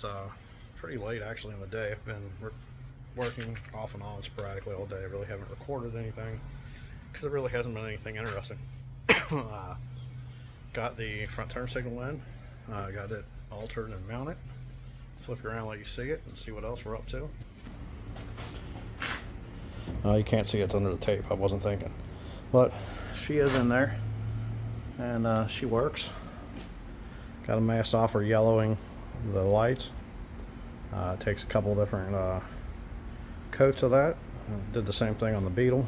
It's pretty late actually in the day. I've been working off and on sporadically all day. I really haven't recorded anything because it really hasn't been anything interesting. Got the front turn signal in, got it altered and mounted. Flip it around, let you see it, and see what else we're up to. You can't see it's under the tape. I wasn't thinking, but she is in there, and she works. Got a mask off for yellowing the lights. It takes a couple different coats of that. Did the same thing on the Beetle,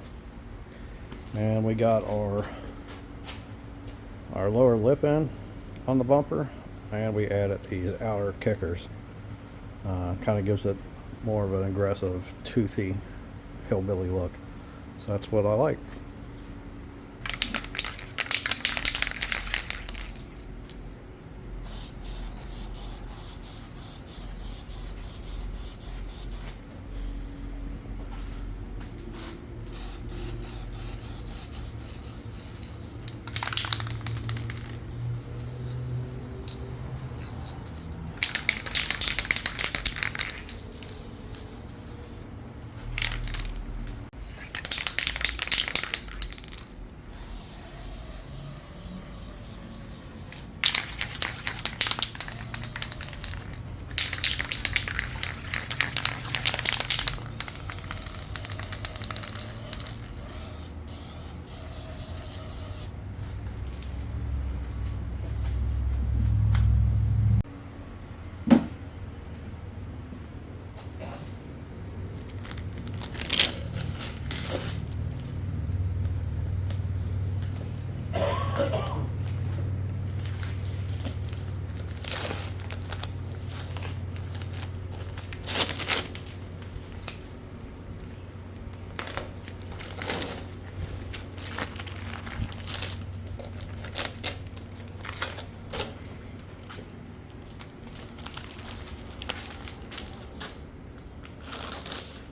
and we got our lower lip in on the bumper, and we added these outer kickers. Kind of gives it more of an aggressive, toothy hillbilly look. So that's what I like.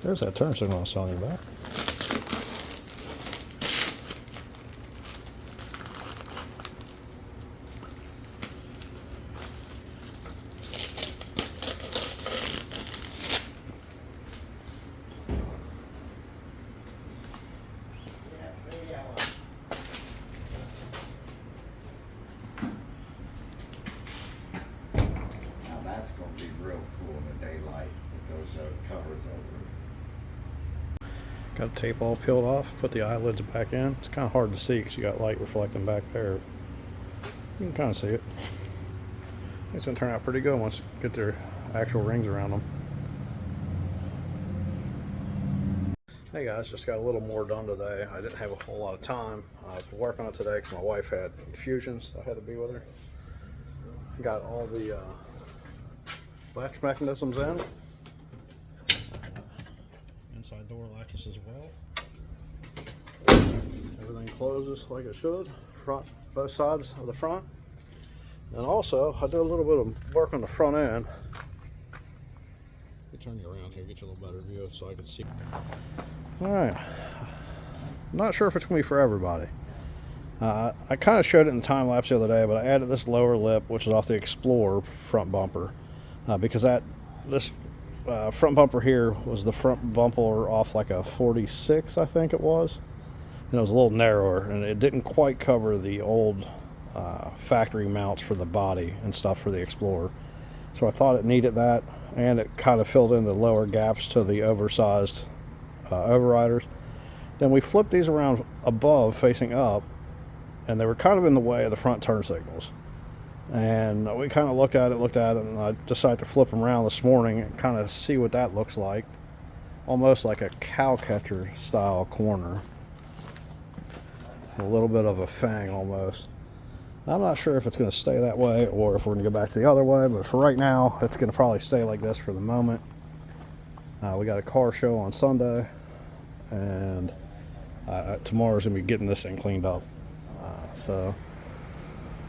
There's that turn signal I was telling you about. Now that's going to be real cool in the daylight with those covers over it. Got the tape all peeled off, put the eyelids back in. It's kind of hard to see because you got light reflecting back there. You can kind of see it. It's going to turn out pretty good once you get their actual rings around them. Hey guys, just got a little more done today. I didn't have a whole lot of time to work on it today because my wife had infusions, so I had to be with her. Got all the latch mechanisms in. Inside door latches as well. Everything closes like it should. Front, both sides of the front. And also, I did a little bit of work on the front end. Let me turn you around here, get you a little better view so I can see. Alright. I'm not sure if it's going to be for everybody. I kind of showed it in the time lapse the other day, but I added this lower lip, which is off the Explorer front bumper, because this front bumper here was the front bumper off like a 46, I think it was, and it was a little narrower, and it didn't quite cover the old factory mounts for the body and stuff for the Explorer. So I thought it needed that, and it kind of filled in the lower gaps to the oversized overriders. Then we flipped these around above facing up, and they were kind of in the way of the front turn signals. And we kind of looked at it, and I decided to flip them around this morning and kind of see what that looks like. Almost like a cow catcher style corner. A little bit of a fang almost. I'm not sure if it's going to stay that way or if we're going to go back to the other way, but for right now, it's going to probably stay like this for the moment. We got a car show on Sunday, and tomorrow's going to be getting this thing cleaned up.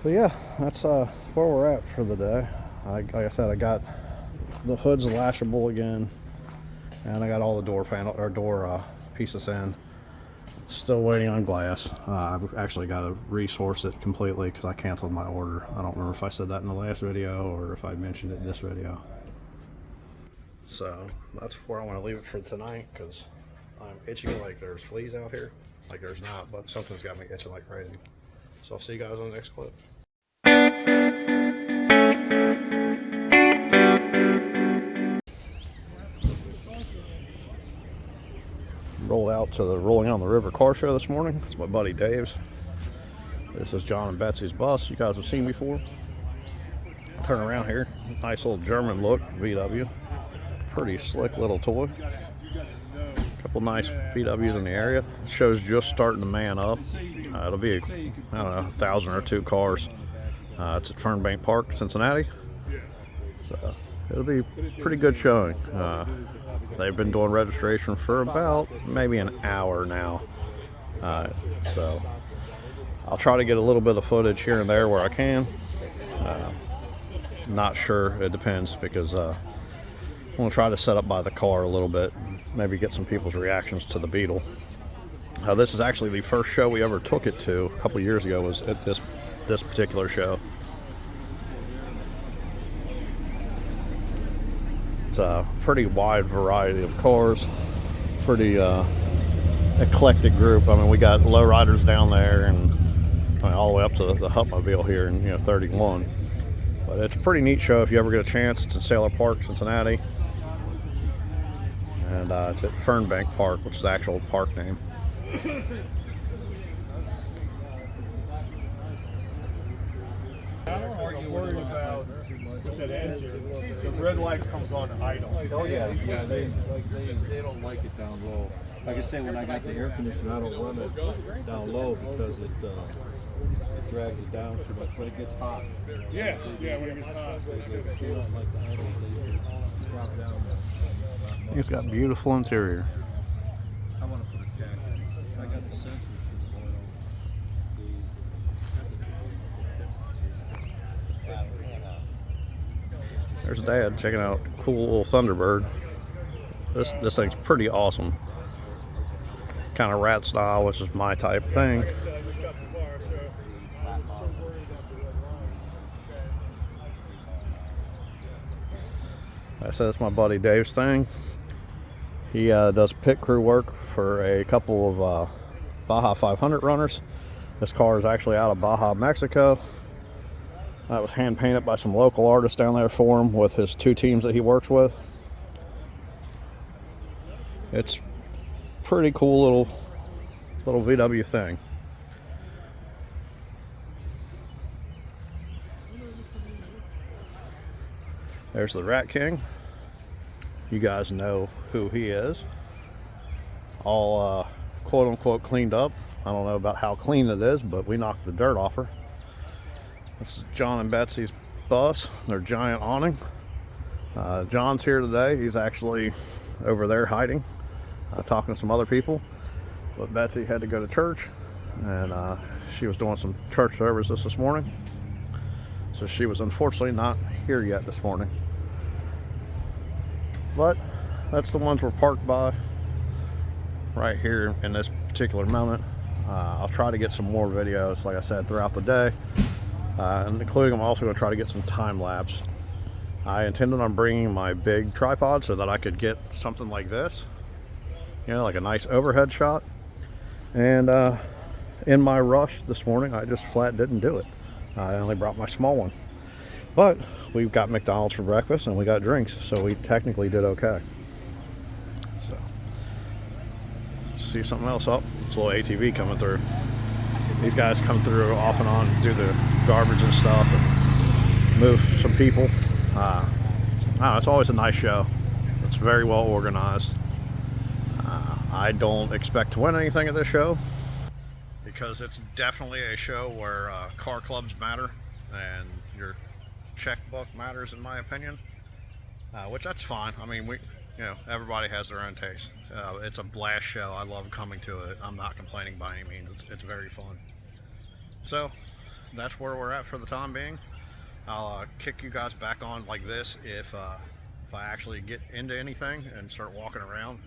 But yeah, that's where we're at for the day. Like I said, I got the hood's lashable again, and I got all the door pieces in. Still waiting on glass. I've actually got to resource it completely because I canceled my order. I don't remember if I said that in the last video or if I mentioned it in this video. So that's where I want to leave it for tonight, because I'm itching like there's fleas out here. Like there's not, but something's got me itching like crazy. So I'll see you guys on the next clip. Rolled out to the Rolling on the River car show this morning. It's my buddy Dave's. This is John and Betsy's bus. You guys have seen before. Turn around here. Nice little German look VW. Pretty slick little toy. Couple nice VWs in the area. Show's just starting to man up. It'll be, I don't know, 1,000 or 2 cars. It's at Fernbank Park, Cincinnati. So it'll be a pretty good showing. They've been doing registration for about maybe an hour now. So I'll try to get a little bit of footage here and there where I can. Not sure, it depends, because I'm going to try to set up by the car a little bit, maybe get some people's reactions to the Beetle. This is actually the first show we ever took it to a couple years ago, was at this particular show. It's a pretty wide variety of cars, pretty eclectic group. I mean, we got lowriders down there, and all the way up to the Hupmobile here in 31. But it's a pretty neat show if you ever get a chance. It's at Sailor Park, Cincinnati, and it's at Fernbank Park, which is the actual park name. Are you worried about with that engine? The red light comes on idle. Oh yeah, they don't like it down low. Like I say, when I got the air conditioner, I don't run it down low because it drags it down too much. When it gets hot, Yeah, when it gets hot. they don't like the idle. They drop down. It's got beautiful interior. I want to put a jack in. I got the sensors for the oil. There's Dad checking out cool little Thunderbird. This thing's pretty awesome. Kind of rat style, which is my type thing. I said it's my buddy Dave's thing. He does pit crew work for a couple of Baja 500 runners. This car is actually out of Baja, Mexico. That was hand painted by some local artists down there for him with his 2 teams that he works with. It's pretty cool little VW thing. There's the Rat King. You guys know who he is. All quote unquote cleaned up. I don't know about how clean it is, but we knocked the dirt off her. This is John and Betsy's bus, their giant awning. John's here today. He's actually over there hiding, talking to some other people. But Betsy had to go to church, and she was doing some church services this morning. So she was unfortunately not here yet this morning. But that's the ones we're parked by right here in this particular moment. I'll try to get some more videos, like I said, throughout the day. And including, I'm also going to try to get some time lapse. I intended on bringing my big tripod so that I could get something like this, like a nice overhead shot. And in my rush this morning, I just flat didn't do it. I only brought my small one. But we've got McDonald's for breakfast and we got drinks, so we technically did okay. So, see something else up. It's a little ATV coming through. These guys come through off and on, do the garbage and stuff, and move some people. I don't know, it's always a nice show. It's very well organized. I don't expect to win anything at this show, because it's definitely a show where car clubs matter and your checkbook matters, in my opinion. Which that's fine. I mean, everybody has their own taste. It's a blast show. I love coming to it. I'm not complaining by any means. It's very fun. So that's where we're at for the time being. I'll kick you guys back on like this if I actually get into anything and start walking around.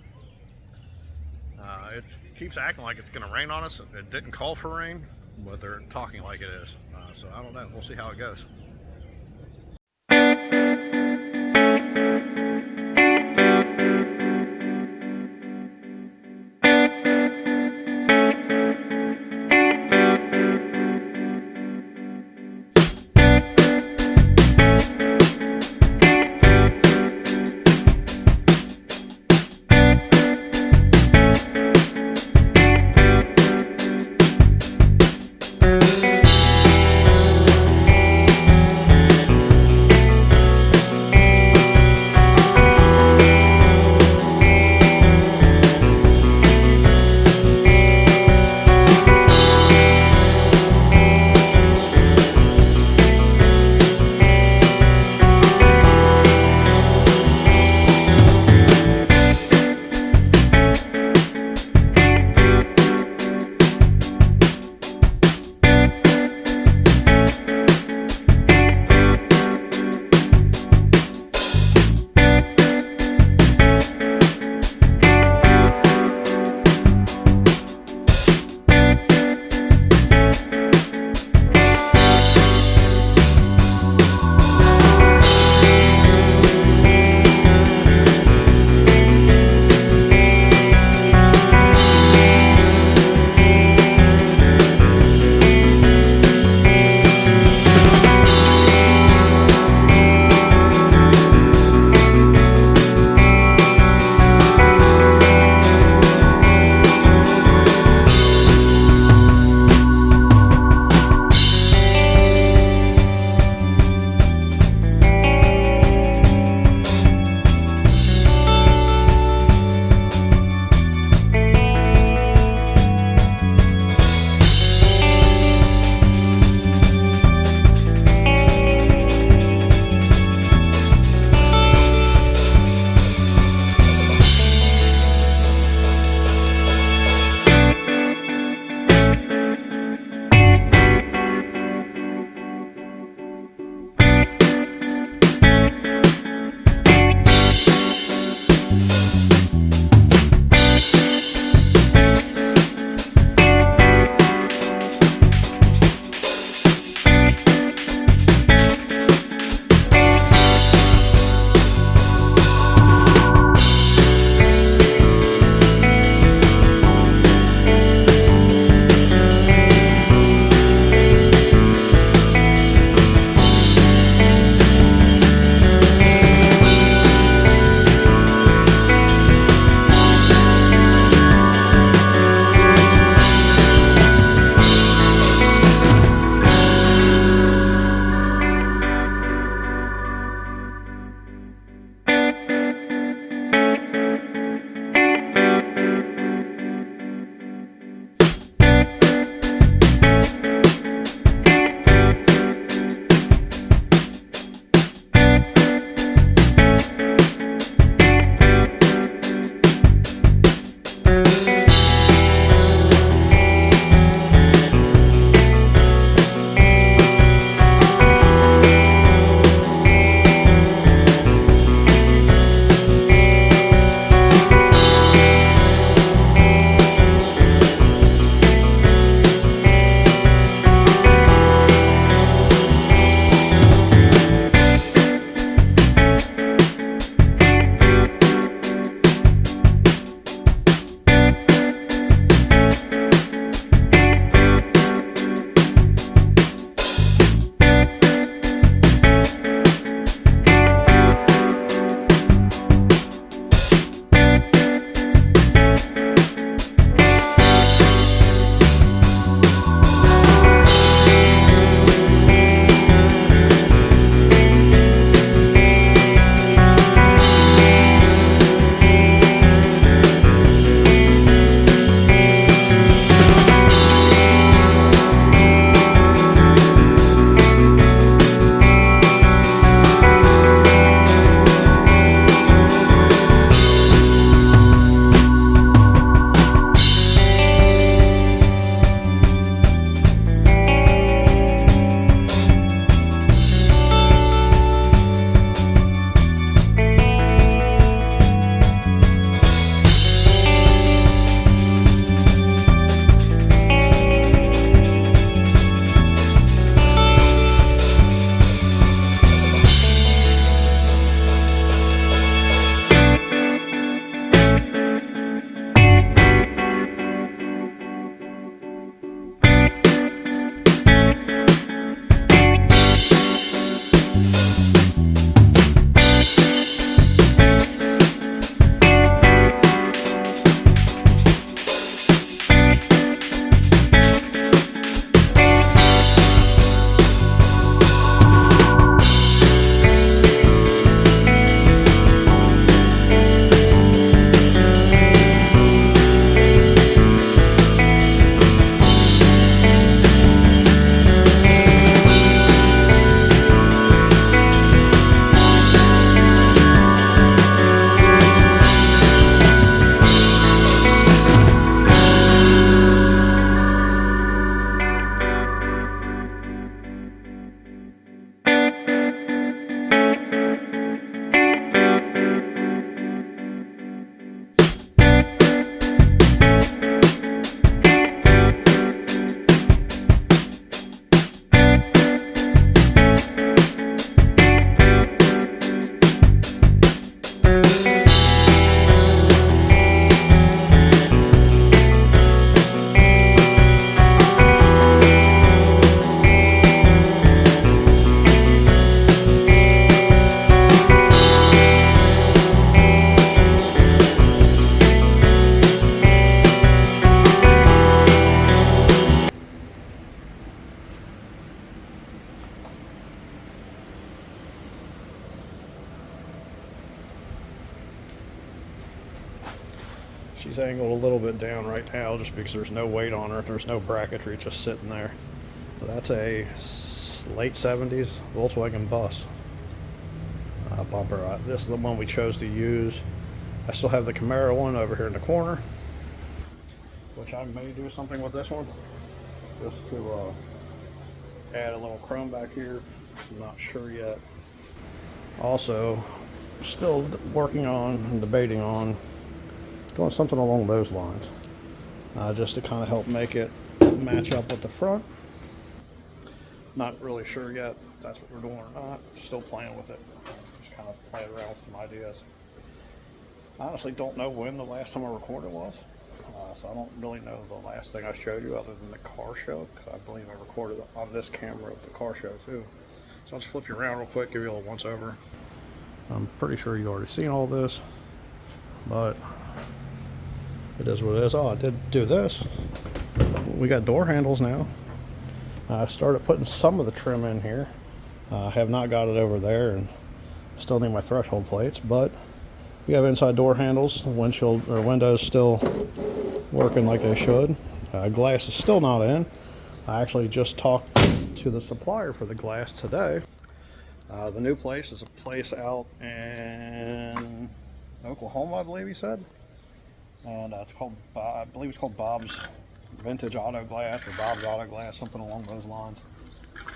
It keeps acting like it's going to rain on us. It didn't call for rain, but they're talking like it is. So I don't know. We'll see how it goes. She's angled a little bit down right now just because there's no weight on her. There's no bracketry just sitting there. But that's a late 70s Volkswagen bus bumper. This is the one we chose to use. I still have the Camaro one over here in the corner, which I may do something with this one just to add a little chrome back here. I'm not sure yet. Also, still working on and debating on doing something along those lines, just to kind of help make it match up with the front. Not really sure yet if that's what we're doing or not. Still playing with it. Just kind of playing around with some ideas. I honestly don't know when the last time I recorded was, so I don't really know the last thing I showed you other than the car show, because I believe I recorded on this camera at the car show too. So I'll just flip you around real quick, give you a little once over. I'm pretty sure you've already seen all this, but it is what it is. Oh, I did do this. We got door handles now. I started putting some of the trim in here. I have not got it over there, and still need my threshold plates, but we have inside door handles. Windshield or windows still working like they should. Glass is still not in. I actually just talked to the supplier for the glass today. The new place is a place out in Oklahoma, I believe he said. and it's called, I believe it's called Bob's Vintage Auto Glass or Bob's Auto Glass, something along those lines.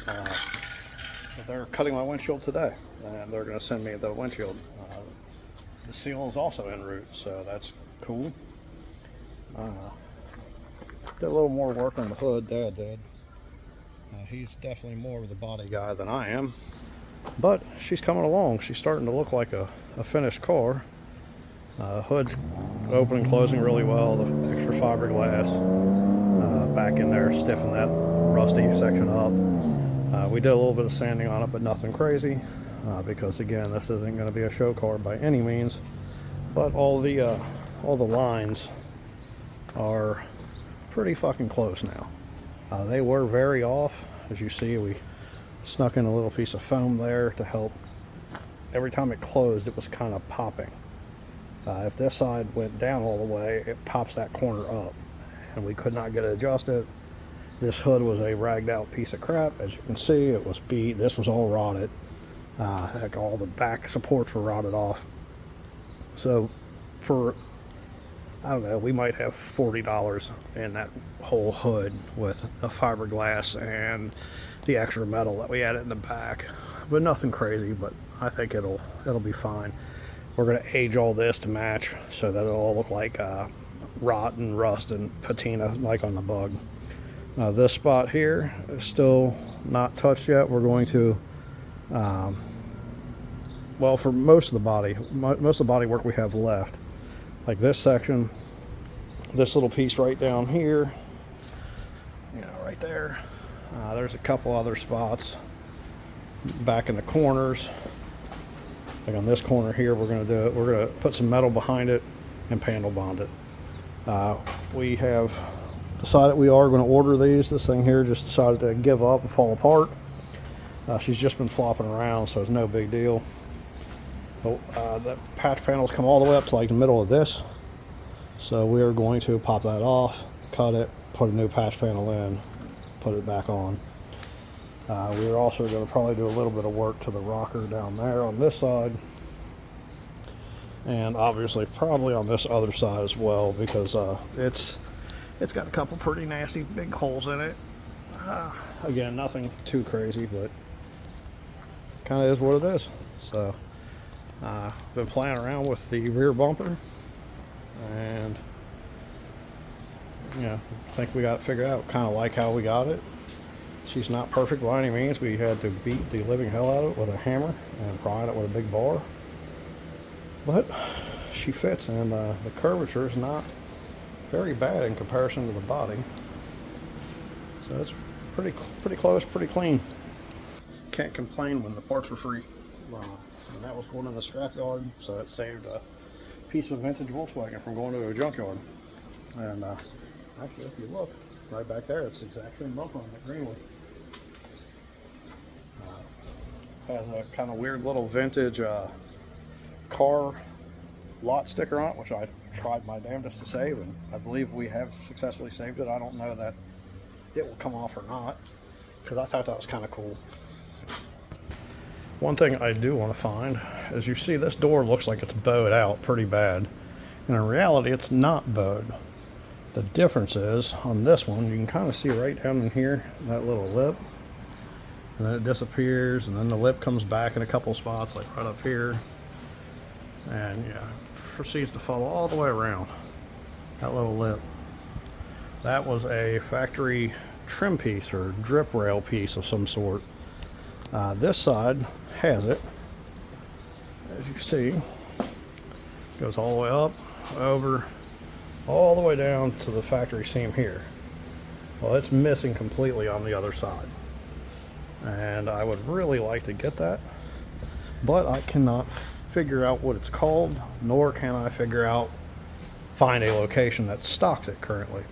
But they're cutting my windshield today, and they're going to send me the windshield. The seal is also en route, so that's cool. Did a little more work on the hood, Dad did. He's definitely more of the body guy than I am, but she's coming along. She's starting to look like a finished car. Hood's opening and closing really well. The extra fiberglass back in there, stiffen that rusty section up. We did a little bit of sanding on it, but nothing crazy, because again, this isn't going to be a show car by any means. But all the lines are pretty fucking close now. They were very off. As you see, we snuck in a little piece of foam there to help. Every time it closed, it was kind of popping. If this side went down all the way, it pops that corner up, and we could not get it adjusted. This hood was a ragged out piece of crap. As you can see, it was beat. This was all rotted. Heck, all the back supports were rotted off. So for, I don't know, we might have $40 in that whole hood with the fiberglass and the extra metal that we added in the back. But nothing crazy, but I think it'll be fine. We're going to age all this to match so that it'll all look like rot and rust and patina like on the Bug. This spot here is still not touched yet. We're going to, well, for most of the body, most of the body work we have left, like this section, this little piece right down here, you know, right there. There's a couple other spots back in the corners. Like on this corner here, we're going to do it. We're going to put some metal behind it and panel bond it. We have decided we are going to order these. This thing here just decided to give up and fall apart. She's just been flopping around, so it's no big deal. The patch panels come all the way up to like the middle of this. So we are going to pop that off, cut it, put a new patch panel in, put it back on. We're also going to probably do a little bit of work to the rocker down there on this side, and obviously probably on this other side as well, because it's got a couple pretty nasty big holes in it. Again, nothing too crazy, but kind of is what it is. So been playing around with the rear bumper, and I think we got it figured out. Kind of like how we got it. She's not perfect by any means. We had to beat the living hell out of it with a hammer and pry it with a big bar. But she fits, and the curvature is not very bad in comparison to the body. So it's pretty close, pretty clean. Can't complain when the parts were free. And that was going in the scrapyard, so it saved a piece of vintage Volkswagen from going to a junkyard. And actually, if you look right back there, it's the exact same bumper on that Greenwood. Has a kind of weird little vintage car lot sticker on it, which I tried my damnedest to save, and I believe we have successfully saved it. I don't know that it will come off or not, because I thought that was kind of cool. One thing I do want to find, as you see, this door looks like it's bowed out pretty bad, and in reality it's not bowed. The difference is, on this one, you can kind of see right down in here, that little lip, and then it disappears, and then the lip comes back in a couple spots, like right up here, and proceeds to follow all the way around that little lip. That was a factory trim piece or drip rail piece of some sort. This side has it, as you see, goes all the way up, over, all the way down to the factory seam here. Well, it's missing completely on the other side, and I would really like to get that, but I cannot figure out what it's called, nor can I find a location that stocks it currently.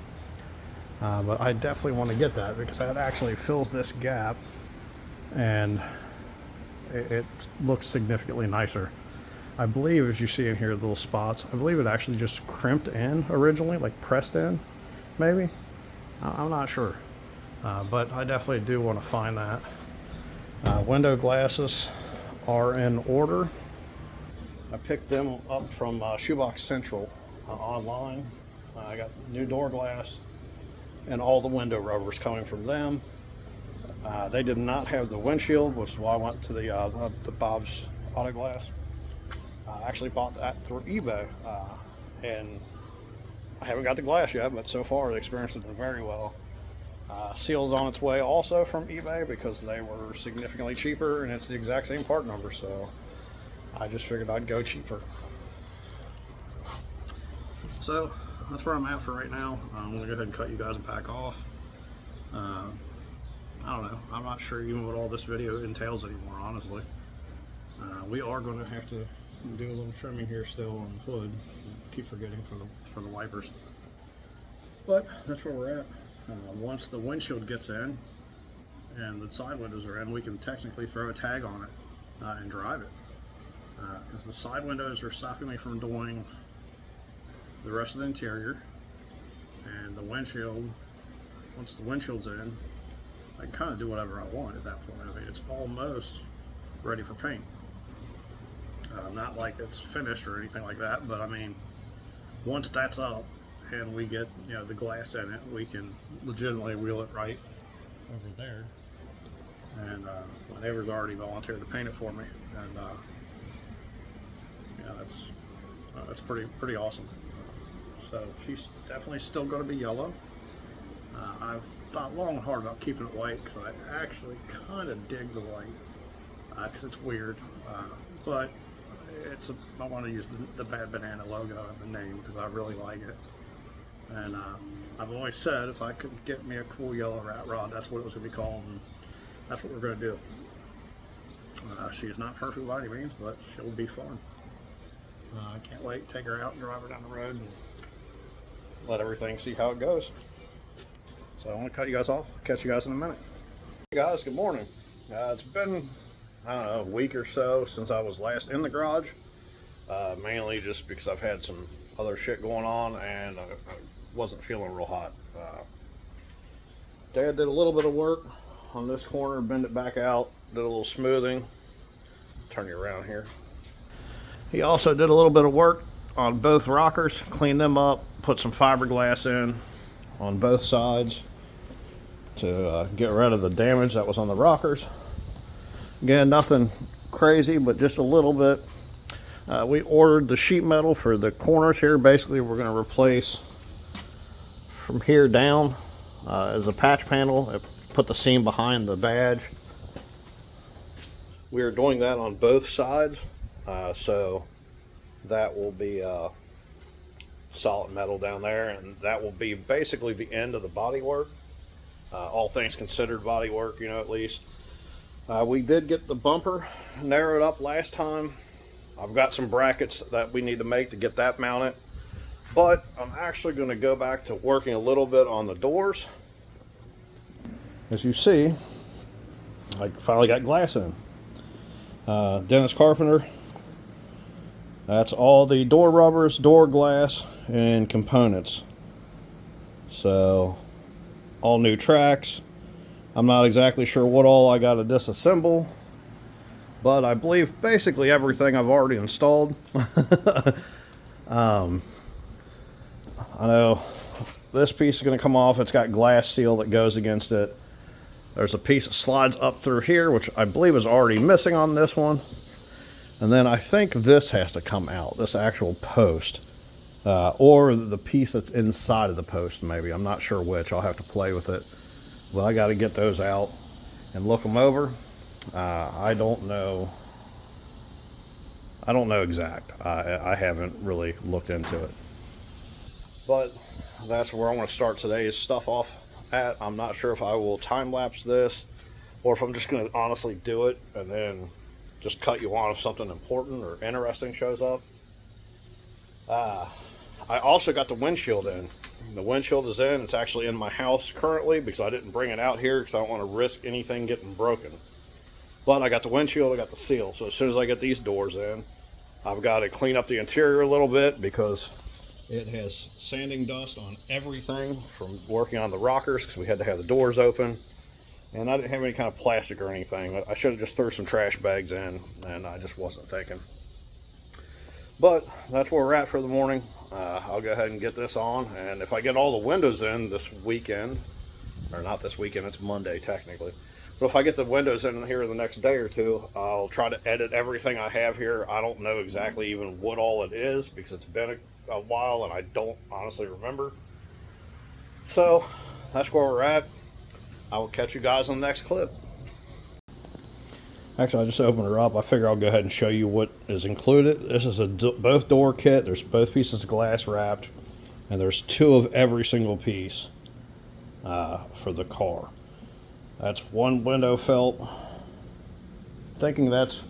But I definitely want to get that, because that actually fills this gap, and it looks significantly nicer. I believe, as you see in here, the little spots, I believe it actually just crimped in originally, like pressed in, maybe. I'm not sure, but I definitely do want to find that. Window glasses are in order. I picked them up from Shoebox Central online. I got new door glass and all the window rubbers coming from them. They did not have the windshield, which is why I went to the Bob's Auto Glass. I actually bought that through eBay, and I haven't got the glass yet, but so far the experience has been very well. Seal's on its way also from eBay because they were significantly cheaper, and it's the exact same part number, so I just figured I'd go cheaper. So that's where I'm at for right now. I'm gonna go ahead and cut you guys back off. I don't know. I'm not sure even what all this video entails anymore, honestly. We are going to have to do a little trimming here still on the hood. Keep forgetting for the wipers. But that's where we're at. Once the windshield gets in and the side windows are in, we can technically throw a tag on it and drive it. Because the side windows are stopping me from doing the rest of the interior. And the windshield, once the windshield's in, I can kind of do whatever I want at that point. I mean, it's almost ready for paint. Not like it's finished or anything like that, but I mean, once that's up and we get, you know, the glass in it, we can legitimately wheel it right over there. And my neighbor's already volunteered to paint it for me, and yeah, that's pretty awesome. So she's definitely still going to be yellow. I've thought long and hard about keeping it white because I actually kind of dig the white because it's weird, but I want to use the Bad Banana logo in the name because I really like it. And I've always said if I could get me a cool yellow rat rod, that's what it was going to be called, and that's what we're going to do. She is not perfect by any means, but she'll be fun. I can't wait to take her out and drive her down the road and let everything see how it goes. So I'm going to cut you guys off. Catch you guys in a minute. Hey guys, good morning. It's been, I don't know, a week or so since I was last in the garage. Mainly just because I've had some other shit going on and I wasn't feeling real hot. Dad did a little bit of work on this corner, bend it back out, did a little smoothing. Turn you around here. He also did a little bit of work on both rockers, cleaned them up, put some fiberglass in on both sides to get rid of the damage that was on the rockers. Again, nothing crazy, but just a little bit. We ordered the sheet metal for the corners here. Basically, we're going to replace from here down as a patch panel, put the seam behind the badge. We are doing that on both sides, so that will be solid metal down there, and that will be basically the end of the body work. All things considered body work, you know, at least. We did get the bumper narrowed up last time. I've got some brackets that we need to make to get that mounted, but I'm actually going to go back to working a little bit on the doors. As you see, I finally got glass in. Dennis Carpenter. That's all the door rubbers, door glass, and components. So, all new tracks. I'm not exactly sure what all I got to disassemble, but I believe basically everything I've already installed. I know this piece is going to come off. It's got glass seal that goes against it. There's a piece that slides up through here, which I believe is already missing on this one. And then I think this has to come out, this actual post. Or the piece that's inside of the post, maybe. I'm not sure which. I'll have to play with it. But I got to get those out and look them over. I don't know exact. I haven't really looked into it. But that's where I'm going to start today's stuff off at. I'm not sure if I will time-lapse this or if I'm just going to honestly do it and then just cut you on if something important or interesting shows up. I also got the windshield in. The windshield is in. It's actually in my house currently because I didn't bring it out here because I don't want to risk anything getting broken. But I got the windshield, I got the seal. So as soon as I get these doors in, I've got to clean up the interior a little bit because it has sanding dust on everything from working on the rockers because we had to have the doors open. And I didn't have any kind of plastic or anything. I should have just threw some trash bags in, and I just wasn't thinking. But that's where we're at for the morning. I'll go ahead and get this on, and if I get all the windows in this weekend, or not this weekend, it's Monday technically, but if I get the windows in here in the next day or two, I'll try to edit everything I have here. I don't know exactly even what all it is because it's been a while and I don't honestly remember. So that's where we're at. I will catch you guys on the next clip. Actually, I just opened her up. I figure I'll go ahead and show you what is included. This is a both door kit. There's both pieces of glass wrapped, and there's 2 of every single piece for the car. That's 1 window felt. Thinking that's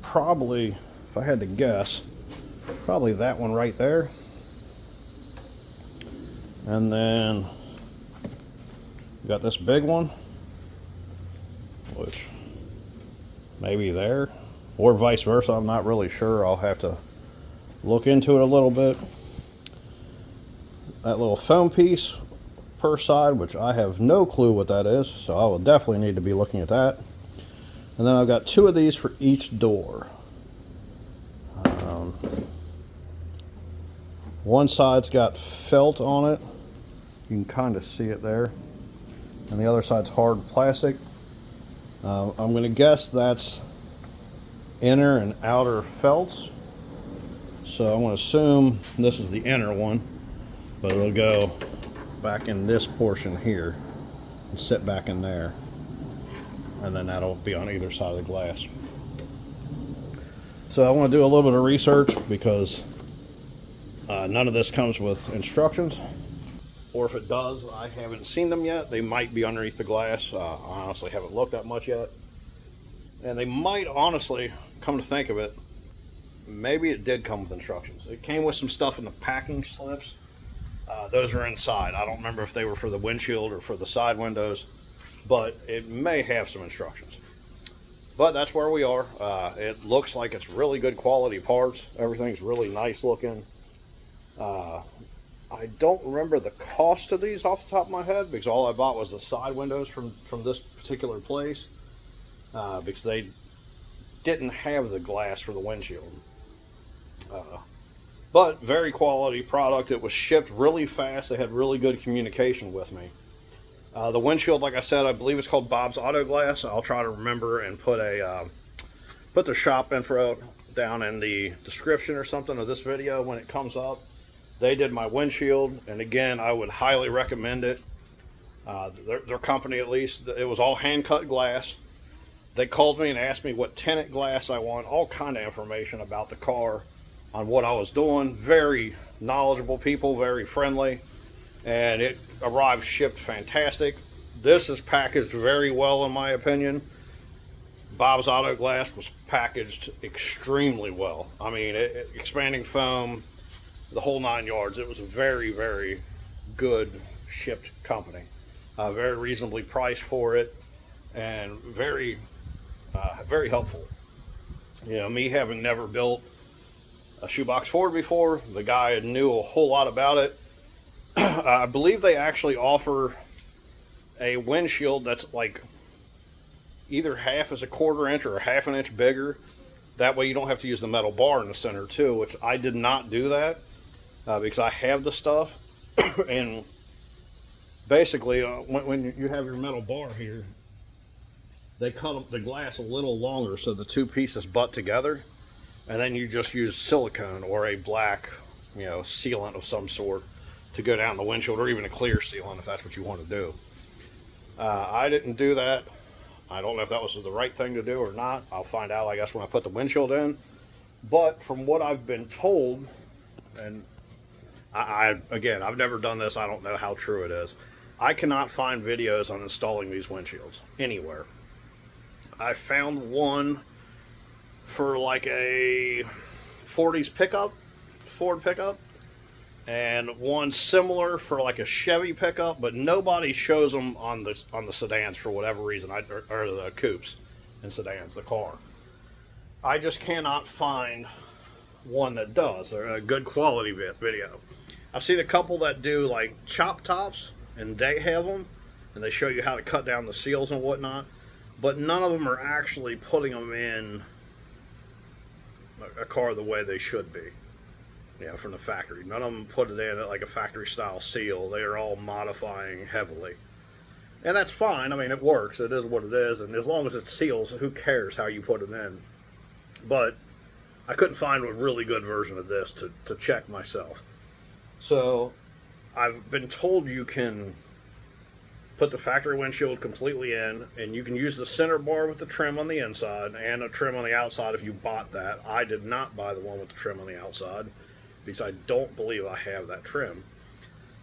probably, if I had to guess, probably that one right there. And then you got this big one, which maybe there, or vice versa. I'm not really sure. I'll have to look into it a little bit. That little foam piece per side, which I have no clue what that is, so I will definitely need to be looking at that. And then I've got 2 of these for each door. One side's got felt on it. You can kind of see it there. And the other side's hard plastic. I'm going to guess that's inner and outer felts. So I'm going to assume this is the inner one, but it'll go back in this portion here and sit back in there. And then that'll be on either side of the glass. So I want to do a little bit of research because none of this comes with instructions. Or if it does, I haven't seen them yet. They might be underneath the glass. I honestly haven't looked that much yet. And they might honestly, come to think of it, maybe it did come with instructions. It came with some stuff in the packing slips. Those are inside. I don't remember if they were for the windshield or for the side windows, but it may have some instructions. But that's where we are. It looks like it's really good quality parts. Everything's really nice looking. I don't remember the cost of these off the top of my head because all I bought was the side windows from this particular place because they didn't have the glass for the windshield. But very quality product. It was shipped really fast. They had really good communication with me. The windshield, like I said, I believe it's called Bob's Auto Glass. I'll try to remember and put the shop info down in the description or something of this video when it comes up. They did my windshield, and again, I would highly recommend it. Their company, at least, it was all hand-cut glass. They called me and asked me what tinted glass I want, all kind of information about the car on what I was doing. Very knowledgeable people, very friendly, and it arrived shipped fantastic. This is packaged very well, in my opinion. Bob's Auto Glass was packaged extremely well. I mean, expanding foam, the whole 9 yards. It was a very, very good shipped company. Very reasonably priced for it, and very, very helpful. You know, me having never built a shoebox Ford before, the guy knew a whole lot about it. I believe they actually offer a windshield that's like either half as a 1/4 inch or a ½ inch bigger. That way you don't have to use the metal bar in the center too, which I did not do that. Because I have the stuff, and basically when you have your metal bar here, they cut the glass a little longer so the 2 pieces butt together, and then you just use silicone or a black, sealant of some sort to go down the windshield, or even a clear sealant if that's what you want to do. I didn't do that. I don't know if that was the right thing to do or not. I'll find out, I guess, when I put the windshield in. But from what I've been told, and again, I've never done this. I don't know how true it is. I cannot find videos on installing these windshields anywhere. I found one for like a 40s pickup, Ford pickup, and one similar for like a Chevy pickup, but nobody shows them on the sedans for whatever reason, or the coupes and sedans, the car. I just cannot find one that does, or a good quality video. I've seen a couple that do like chop tops, and they have them, and they show you how to cut down the seals and whatnot, but none of them are actually putting them in a car the way they should be. you know, from the factory. None of them put it in like a factory style seal. They are all modifying heavily. And that's fine. I mean, it works. It is what it is. And as long as it seals, who cares how you put it in? But I couldn't find a really good version of this to check myself. So I've been told you can put the factory windshield completely in, and you can use the center bar with the trim on the inside and a trim on the outside if you bought that. I did not buy the one with the trim on the outside because I don't believe I have that trim.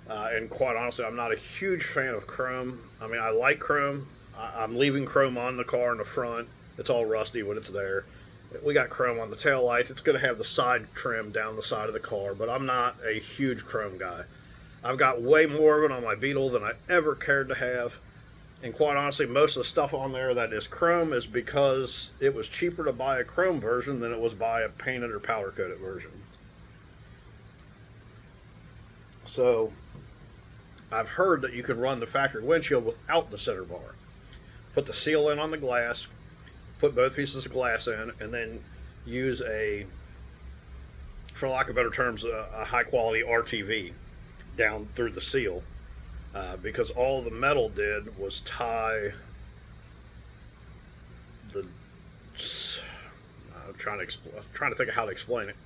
And quite honestly, I'm not a huge fan of chrome. I mean, I like chrome. I'm leaving chrome on the car in the front. It's all rusty when it's there. We got chrome on the tail lights. It's going to have the side trim down the side of the car, but I'm not a huge chrome guy. I've got way more of it on my Beetle than I ever cared to have. And quite honestly, most of the stuff on there that is chrome is because it was cheaper to buy a chrome version than it was buy a painted or powder coated version. So I've heard that you can run the factory windshield without the center bar. Put the seal in on the glass, put both pieces of glass in, and then use a, for lack of better terms, a high quality RTV down through the seal, because all the metal did was tie the, I'm trying to think of how to explain it.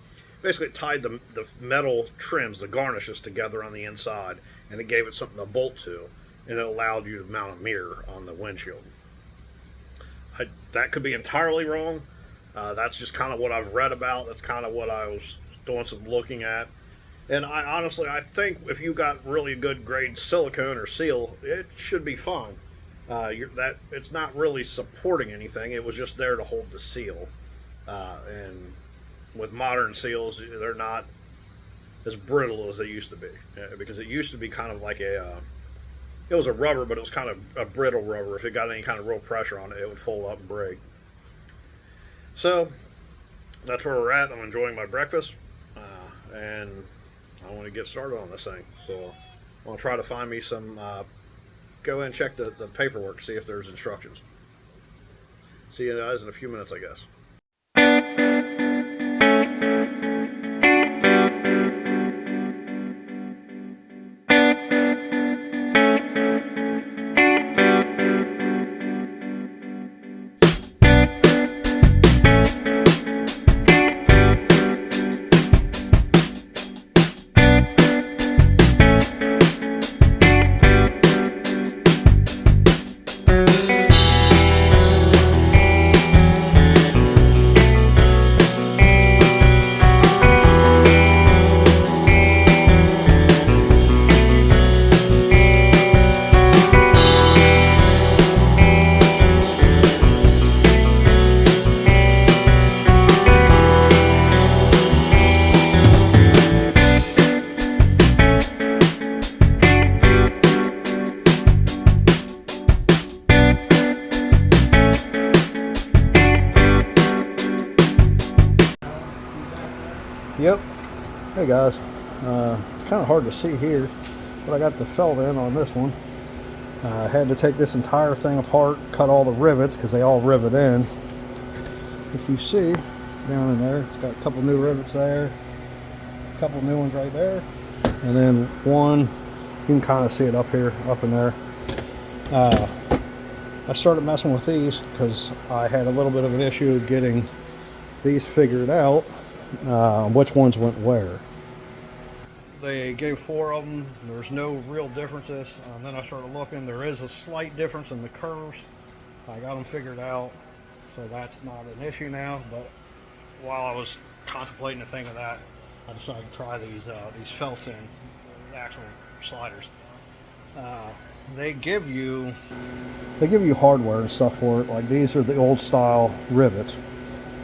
Basically, it tied the metal trims, the garnishes, together on the inside, and it gave it something to bolt to, and it allowed you to mount a mirror on the windshield. That could be entirely wrong. That's just kind of what I've read about. That's kind of what I was doing some looking at. And I think if you got really good grade silicone or seal, it should be fine. It's not really supporting anything. It was just there to hold the seal. And with modern seals, they're not as brittle as they used to be. Because it used to be kind of like it was a rubber, but it was kind of a brittle rubber. If it got any kind of real pressure on it, it would fold up and break. So that's where we're at. I'm enjoying my breakfast. And I want to get started on this thing. So I want to try to find me some, go and check the paperwork, see if there's instructions. See you guys in a few minutes, I guess. Yep. Hey guys, it's kind of hard to see here, but I got the felt in on this one. I had to take this entire thing apart, cut all the rivets because they all rivet in. If you see down in there, it's got a couple new rivets there, a couple new ones right there, and then one, you can kind of see it up here, up in there. I started messing with these because I had a little bit of an issue getting these figured out. Which ones went where. They gave 4 of them. There's no real differences. And then I started looking. There is a slight difference in the curves. I got them figured out, so that's not an issue now. But while I was contemplating the thing of that, I decided to try these felts in, the actual sliders. They give you hardware and stuff for it. Like these are the old style rivets.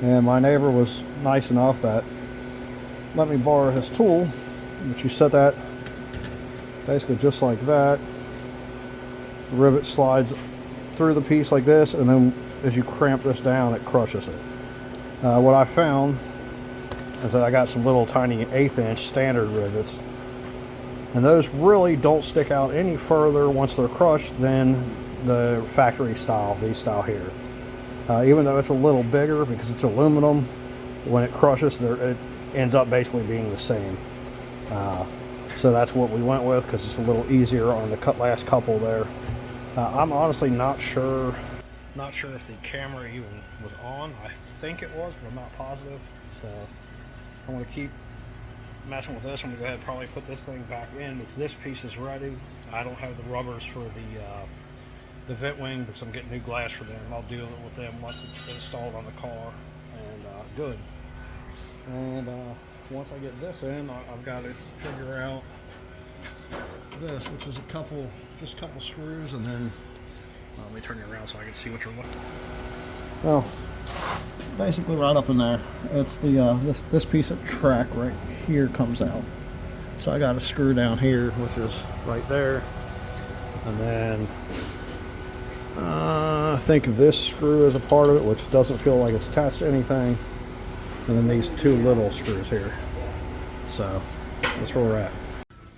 And my neighbor was nice enough that let me borrow his tool, but you set that basically just like that. The rivet slides through the piece like this, and then as you cramp this down, it crushes it. What I found is that I got some little tiny 1/8 inch standard rivets, and those really don't stick out any further once they're crushed than the factory style, these style here. Even though it's a little bigger because it's aluminum, when it crushes, ends up basically being the same. So that's what we went with because it's a little easier on the last couple there. I'm honestly not sure if the camera even was on. I think it was, but I'm not positive. So I'm going to keep messing with this. I'm going to go ahead and probably put this thing back in because this piece is ready. I don't have the rubbers for the vent wing because I'm getting new glass for them. I'll deal with them once it's installed on the car, and good. And once I get this in, I've got to figure out this, which is just a couple screws, and then let me turn you around so I can see what you're looking at. Well, basically right up in there, it's the this piece of track right here comes out. So I got a screw down here, which is right there, and then I think this screw is a part of it, which doesn't feel like it's attached to anything, and then these two little screws here. So that's where we're at.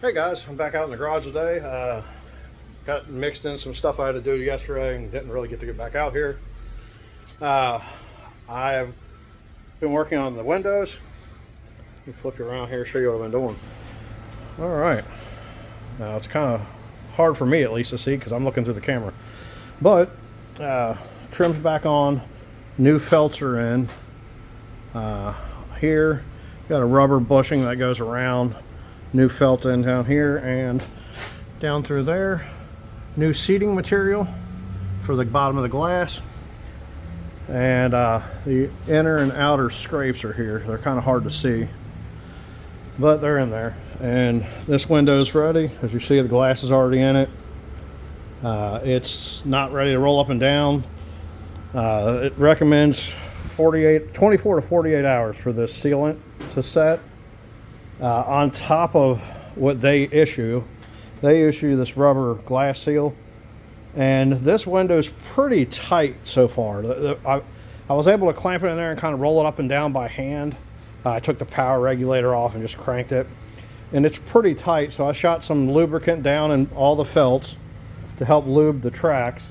Hey guys, I'm back out in the garage today. Got mixed in some stuff I had to do yesterday and didn't really get to get back out here. I've been working on the windows. Let me flip you around here, show you what I've been doing. All right. Now it's kind of hard for me at least to see because I'm looking through the camera. But trim's back on, new felts are in. Here, got a rubber bushing that goes around, new felt in down here and down through there. New seating material for the bottom of the glass. And the inner and outer scrapes are here. They're kind of hard to see, but they're in there. And this window's ready. As you see, the glass is already in it. It's not ready to roll up and down. It recommends 24 to 48 hours for this sealant to set. On top of what they issue this rubber glass seal, and this window's pretty tight so far. I was able to clamp it in there and kind of roll it up and down by hand. I took the power regulator off and just cranked it, and it's pretty tight. So I shot some lubricant down in all the felts to help lube the tracks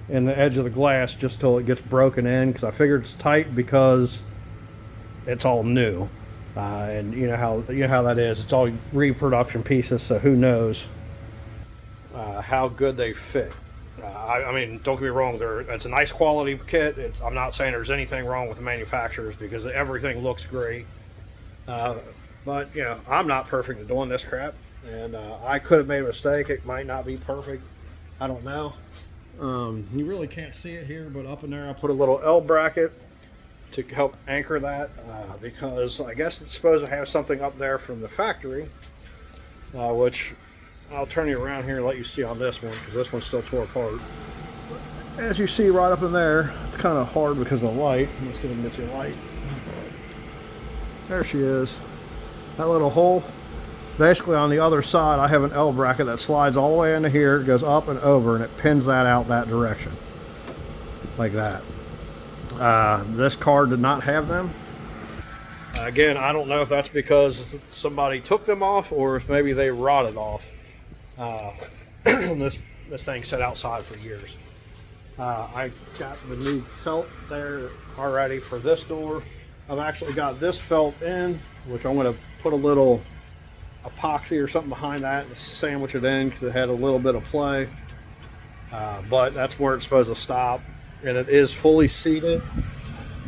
in the edge of the glass just till it gets broken in, because I figured it's tight because it's all new. And you know how that is. It's all reproduction pieces, so who knows how good they fit. I mean, don't get me wrong, it's a nice quality kit. I'm not saying there's anything wrong with the manufacturers because everything looks great. But you know, I'm not perfect at doing this crap, and I could have made a mistake. It might not be perfect. I don't know. You really can't see it here, but up in there I put a little L bracket to help anchor that, because I guess it's supposed to have something up there from the factory, which I'll turn you around here and let you see on this one, because this one's still tore apart. As you see right up in there, it's kind of hard because of the light. Let me see if I can get you a light. There she is. That little hole. Basically on the other side I have an L bracket that slides all the way into here, goes up and over, and it pins that out that direction. Like that. This car did not have them. Again, I don't know if that's because somebody took them off or if maybe they rotted off. This thing sat outside for years. I got the new felt there already for this door. I've actually got this felt in, which I'm going to put a little epoxy or something behind that and sandwich it in because it had a little bit of play. But that's where it's supposed to stop. And it is fully seated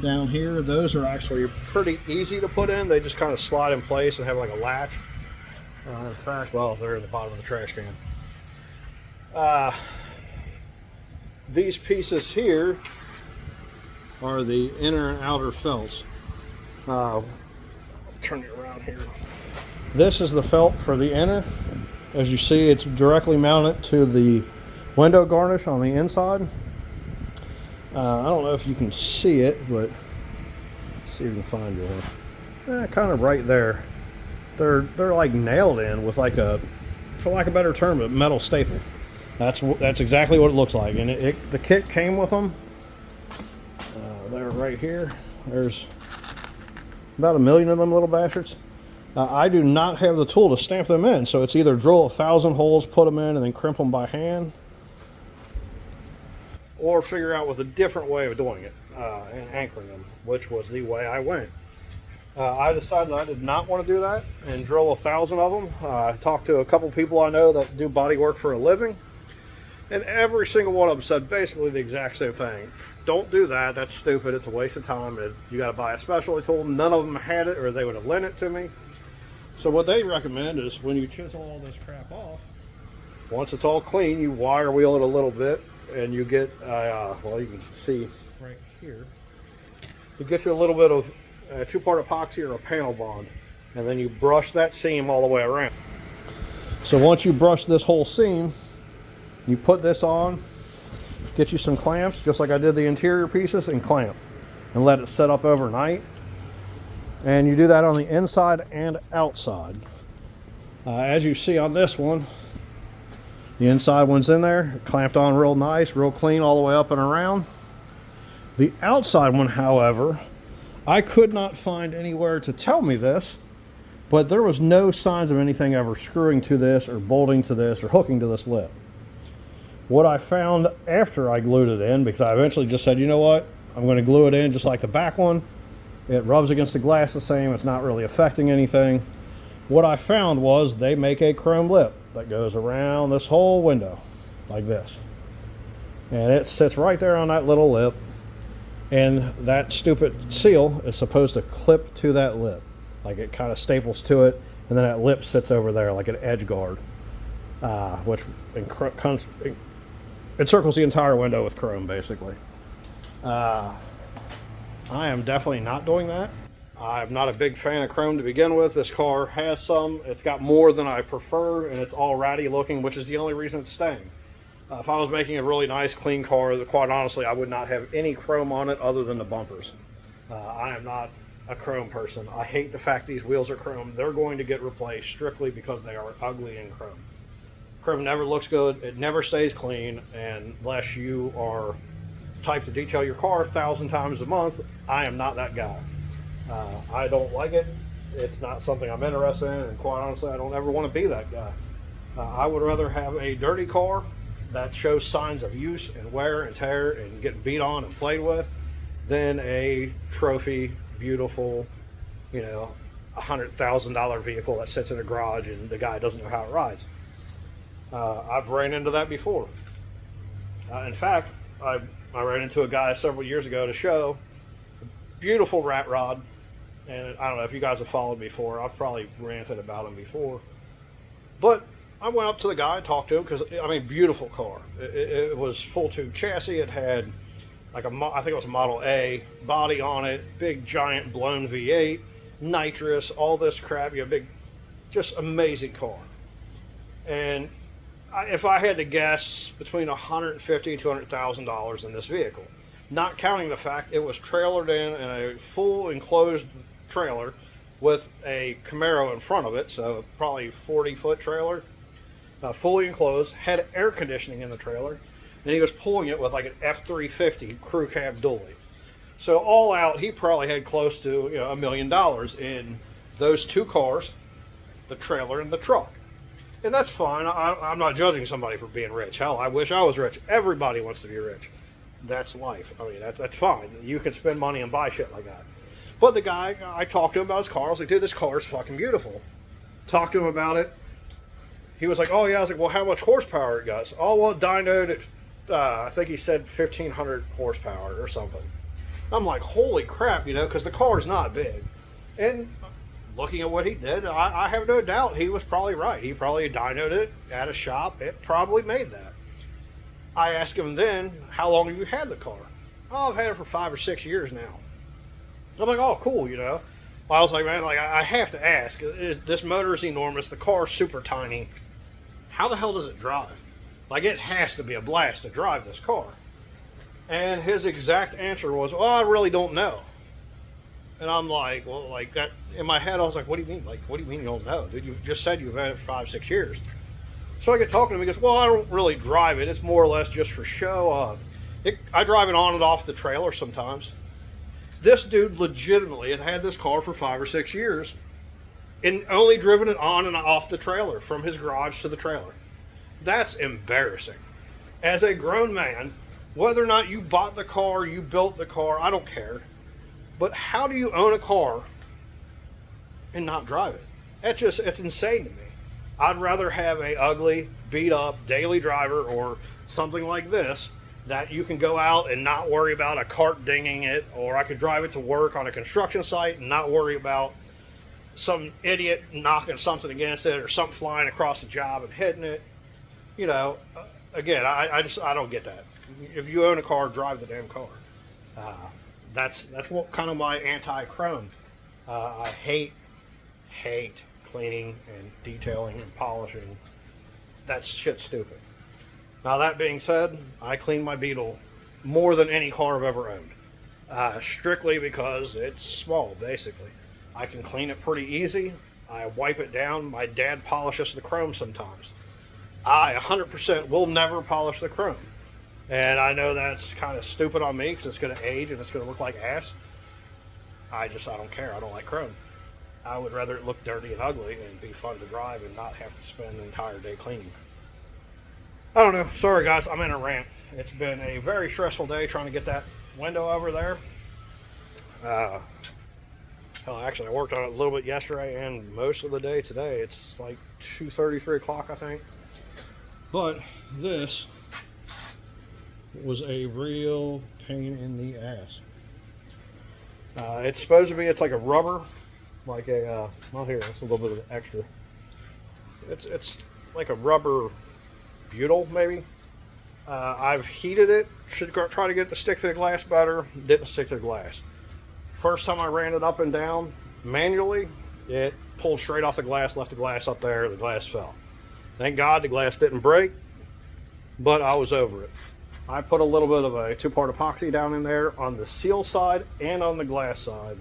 down here. Those are actually pretty easy to put in. They just kind of slide in place and have like a latch. In fact, well, they're in the bottom of the trash can. These pieces here are the inner and outer felts. I'll turn you around here. This is the felt for the inner. As you see, it's directly mounted to the window garnish on the inside. I don't know if you can see it, but let's see if you can find it. Kind of right there. They're like nailed in with like a, for lack of a better term, a metal staple. That's exactly what it looks like, and the kit came with them. They're right here. There's about 1 million of them little bastards. I do not have the tool to stamp them in, so it's either drill 1,000 holes, put them in, and then crimp them by hand, or figure out with a different way of doing it and anchoring them, which was the way I went. I decided I did not want to do that and drill 1,000 of them. I talked to a couple people I know that do body work for a living, and every single one of them said basically the exact same thing. Don't do that. That's stupid. It's a waste of time. You got to buy a specialty tool. None of them had it, or they would have lent it to me. So what they recommend is when you chisel all this crap off, once it's all clean, you wire wheel it a little bit, and you get, well, you can see right here, you get you a little bit of a 2-part epoxy or a panel bond, and then you brush that seam all the way around. So once you brush this whole seam, you put this on, get you some clamps, just like I did the interior pieces, and clamp, and let it set up overnight. And you do that on the inside and outside. As you see on this one, the inside one's in there, clamped on real nice, real clean all the way up and around. The outside one, however, I could not find anywhere to tell me this, but there was no signs of anything ever screwing to this or bolting to this or hooking to this lip. What I found after I glued it in, because I eventually just said, you know what, I'm going to glue it in just like the back one. It rubs against the glass the same, it's not really affecting anything. What I found was they make a chrome lip that goes around this whole window like this. And it sits right there on that little lip. And that stupid seal is supposed to clip to that lip. Like it kind of staples to it, and then that lip sits over there like an edge guard, which encircles the entire window with chrome, basically. I am definitely not doing that. I'm not a big fan of chrome to begin with. This car has some. It's got more than I prefer, and it's all ratty looking, which is the only reason it's staying. If I was making a really nice, clean car, quite honestly, I would not have any chrome on it other than the bumpers. I am not a chrome person. I hate the fact these wheels are chrome. They're going to get replaced strictly because they are ugly in chrome. Chrome never looks good. It never stays clean, and unless you are type to detail your car 1,000 times a month, I am not that guy. I don't like it. It's not something I'm interested in, and quite honestly, I don't ever want to be that guy. I would rather have a dirty car that shows signs of use and wear and tear and getting beat on and played with than a trophy, beautiful, you know, $100,000 vehicle that sits in a garage and the guy doesn't know how it rides. I've ran into that before. In fact, I ran into a guy several years ago at a show, beautiful rat rod, and I don't know if you guys have followed me before. I've probably ranted about him before, but I went up to the guy and talked to him because, I mean, beautiful car. It was full tube chassis. It had like I think it was a Model A body on it, big giant blown V8, nitrous, all this crap. You know, big, just amazing car. And if I had to guess, between $150,000 and $200,000 in this vehicle, not counting the fact it was trailered in a full enclosed trailer with a Camaro in front of it, so probably 40-foot trailer. Fully enclosed, had air conditioning in the trailer, and he was pulling it with like an F-350 crew cab dually. So all out, he probably had close to $1 million in those two cars, the trailer and the truck. And that's fine. I'm not judging somebody for being rich. Hell, I wish I was rich. Everybody wants to be rich. That's life. I mean, that's fine. You can spend money and buy shit like that. But the guy, I talked to him about his car. I was like, dude, this car is fucking beautiful. Talked to him about it. He was like, oh yeah. I was like, well, how much horsepower it got? Oh, well, it dynoed at, I think he said 1,500 horsepower or something. I'm like, holy crap, because the car's not big. And looking at what he did, I have no doubt he was probably right. He probably dynoed it at a shop. It probably made that. I asked him then, how long have you had the car? Oh, I've had it for 5 or 6 years now. I'm like, oh, cool, I was like, man, I have to ask. This motor is enormous. The car's super tiny. How the hell does it drive? Like, it has to be a blast to drive this car. And his exact answer was, well, I really don't know. And I'm like, well, like that, in my head, I was like, what do you mean? Like, what do you mean you don't know? Dude, you just said you've had it for 5, 6 years. So I get talking to him, he goes, well, I don't really drive it. It's more or less just for show. I drive it on and off the trailer sometimes. This dude legitimately had had this car for 5 or 6 years and only driven it on and off the trailer, from his garage to the trailer. That's embarrassing. As a grown man, whether or not you bought the car, you built the car, I don't care. But how do you own a car and not drive it. It's insane to me. I'd rather have a ugly, beat up daily driver or something like this that you can go out and not worry about a cart dinging it, or I could drive it to work on a construction site and not worry about some idiot knocking something against it or something flying across the job and hitting it. You know, again, I don't get that. If you own a car, drive the damn car. That's what kind of my anti-chrome. I hate cleaning and detailing and polishing. That's shit stupid. Now that being said, I clean my Beetle more than any car I've ever owned. Strictly because it's small, basically. I can clean it pretty easy. I wipe it down. My dad polishes the chrome sometimes. I 100% will never polish the chrome. And I know that's kind of stupid on me because it's going to age and it's going to look like ass. I don't care. I don't like chrome. I would rather it look dirty and ugly and be fun to drive and not have to spend an entire day cleaning. I don't know. Sorry, guys. I'm in a rant. It's been a very stressful day trying to get that window over there. Hell, actually, I worked on it a little bit yesterday and most of the day today. It's like 2:30, 3 o'clock, I think. But this was a real pain in the ass. It's supposed to be, it's like a rubber, like a, well here, it's a little bit of extra. It's like a rubber butyl, maybe. I've heated it, should try to get it to stick to the glass better, didn't stick to the glass. First time I ran it up and down manually, it pulled straight off the glass, left the glass up there, the glass fell. Thank God the glass didn't break, but I was over it. I put a little bit of a 2-part epoxy down in there on the seal side and on the glass side.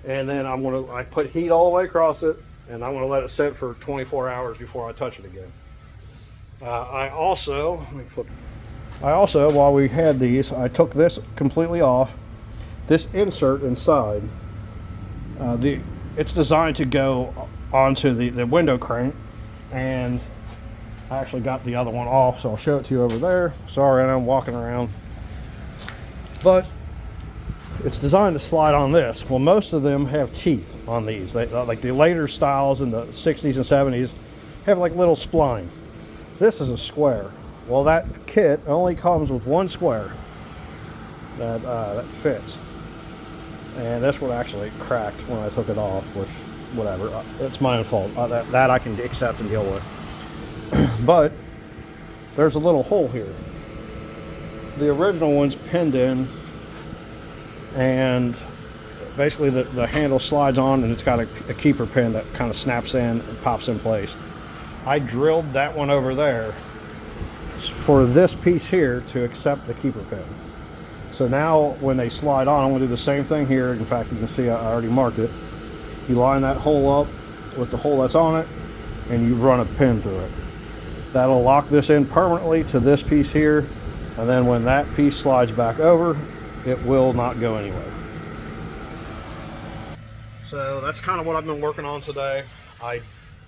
And then I put heat all the way across it, and I'm gonna let it sit for 24 hours before I touch it again. I also, while we had these, I took this completely off. This insert inside, it's designed to go onto the window crank, and I actually got the other one off, so I'll show it to you over there. Sorry, I'm walking around. But it's designed to slide on this. Well, most of them have teeth on these. Like the later styles in the 60s and 70s have like little spline. This is a square. Well, that kit only comes with one square that fits. And this one actually cracked when I took it off, which, whatever, it's my own fault. That I can accept and deal with. But there's a little hole here. The original one's pinned in, and basically the handle slides on, and it's got a keeper pin that kind of snaps in and pops in place. I drilled that one over there for this piece here to accept the keeper pin. So now when they slide on, I'm going to do the same thing here. In fact, you can see I already marked it. You line that hole up with the hole that's on it, and you run a pin through it. That'll lock this in permanently to this piece here, and then when that piece slides back over, it will not go anywhere. So that's kind of what I've been working on today. I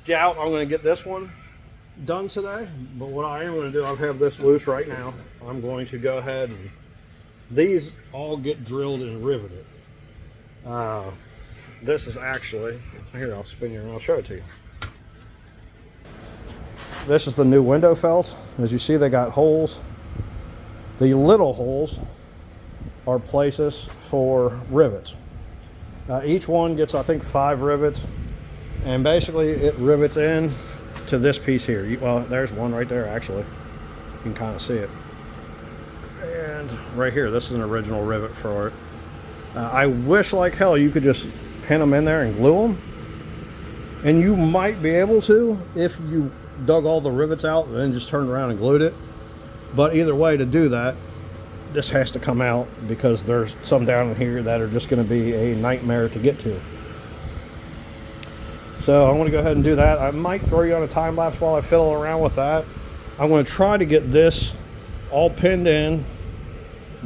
doubt I'm going to get this one done today, but what I am going to do, I have this loose right now. I'm going to go ahead and these all get drilled and riveted. This is actually, here, I'll spin you and I'll show it to you. This is the new window felt. As you see, they got holes. The little holes are places for rivets. Each one gets, I think, 5 rivets, and basically it rivets in to this piece here. Well, there's one right there, actually. You can kind of see it. And right here, this is an original rivet for it. I wish like hell you could just pin them in there and glue them. And you might be able to if you dug all the rivets out and then just turned around and glued it. But either way, to do that, this has to come out because there's some down in here that are just going to be a nightmare to get to. So I'm going to go ahead and do that. I might throw you on a time lapse while I fiddle around with that. I'm going to try to get this all pinned in,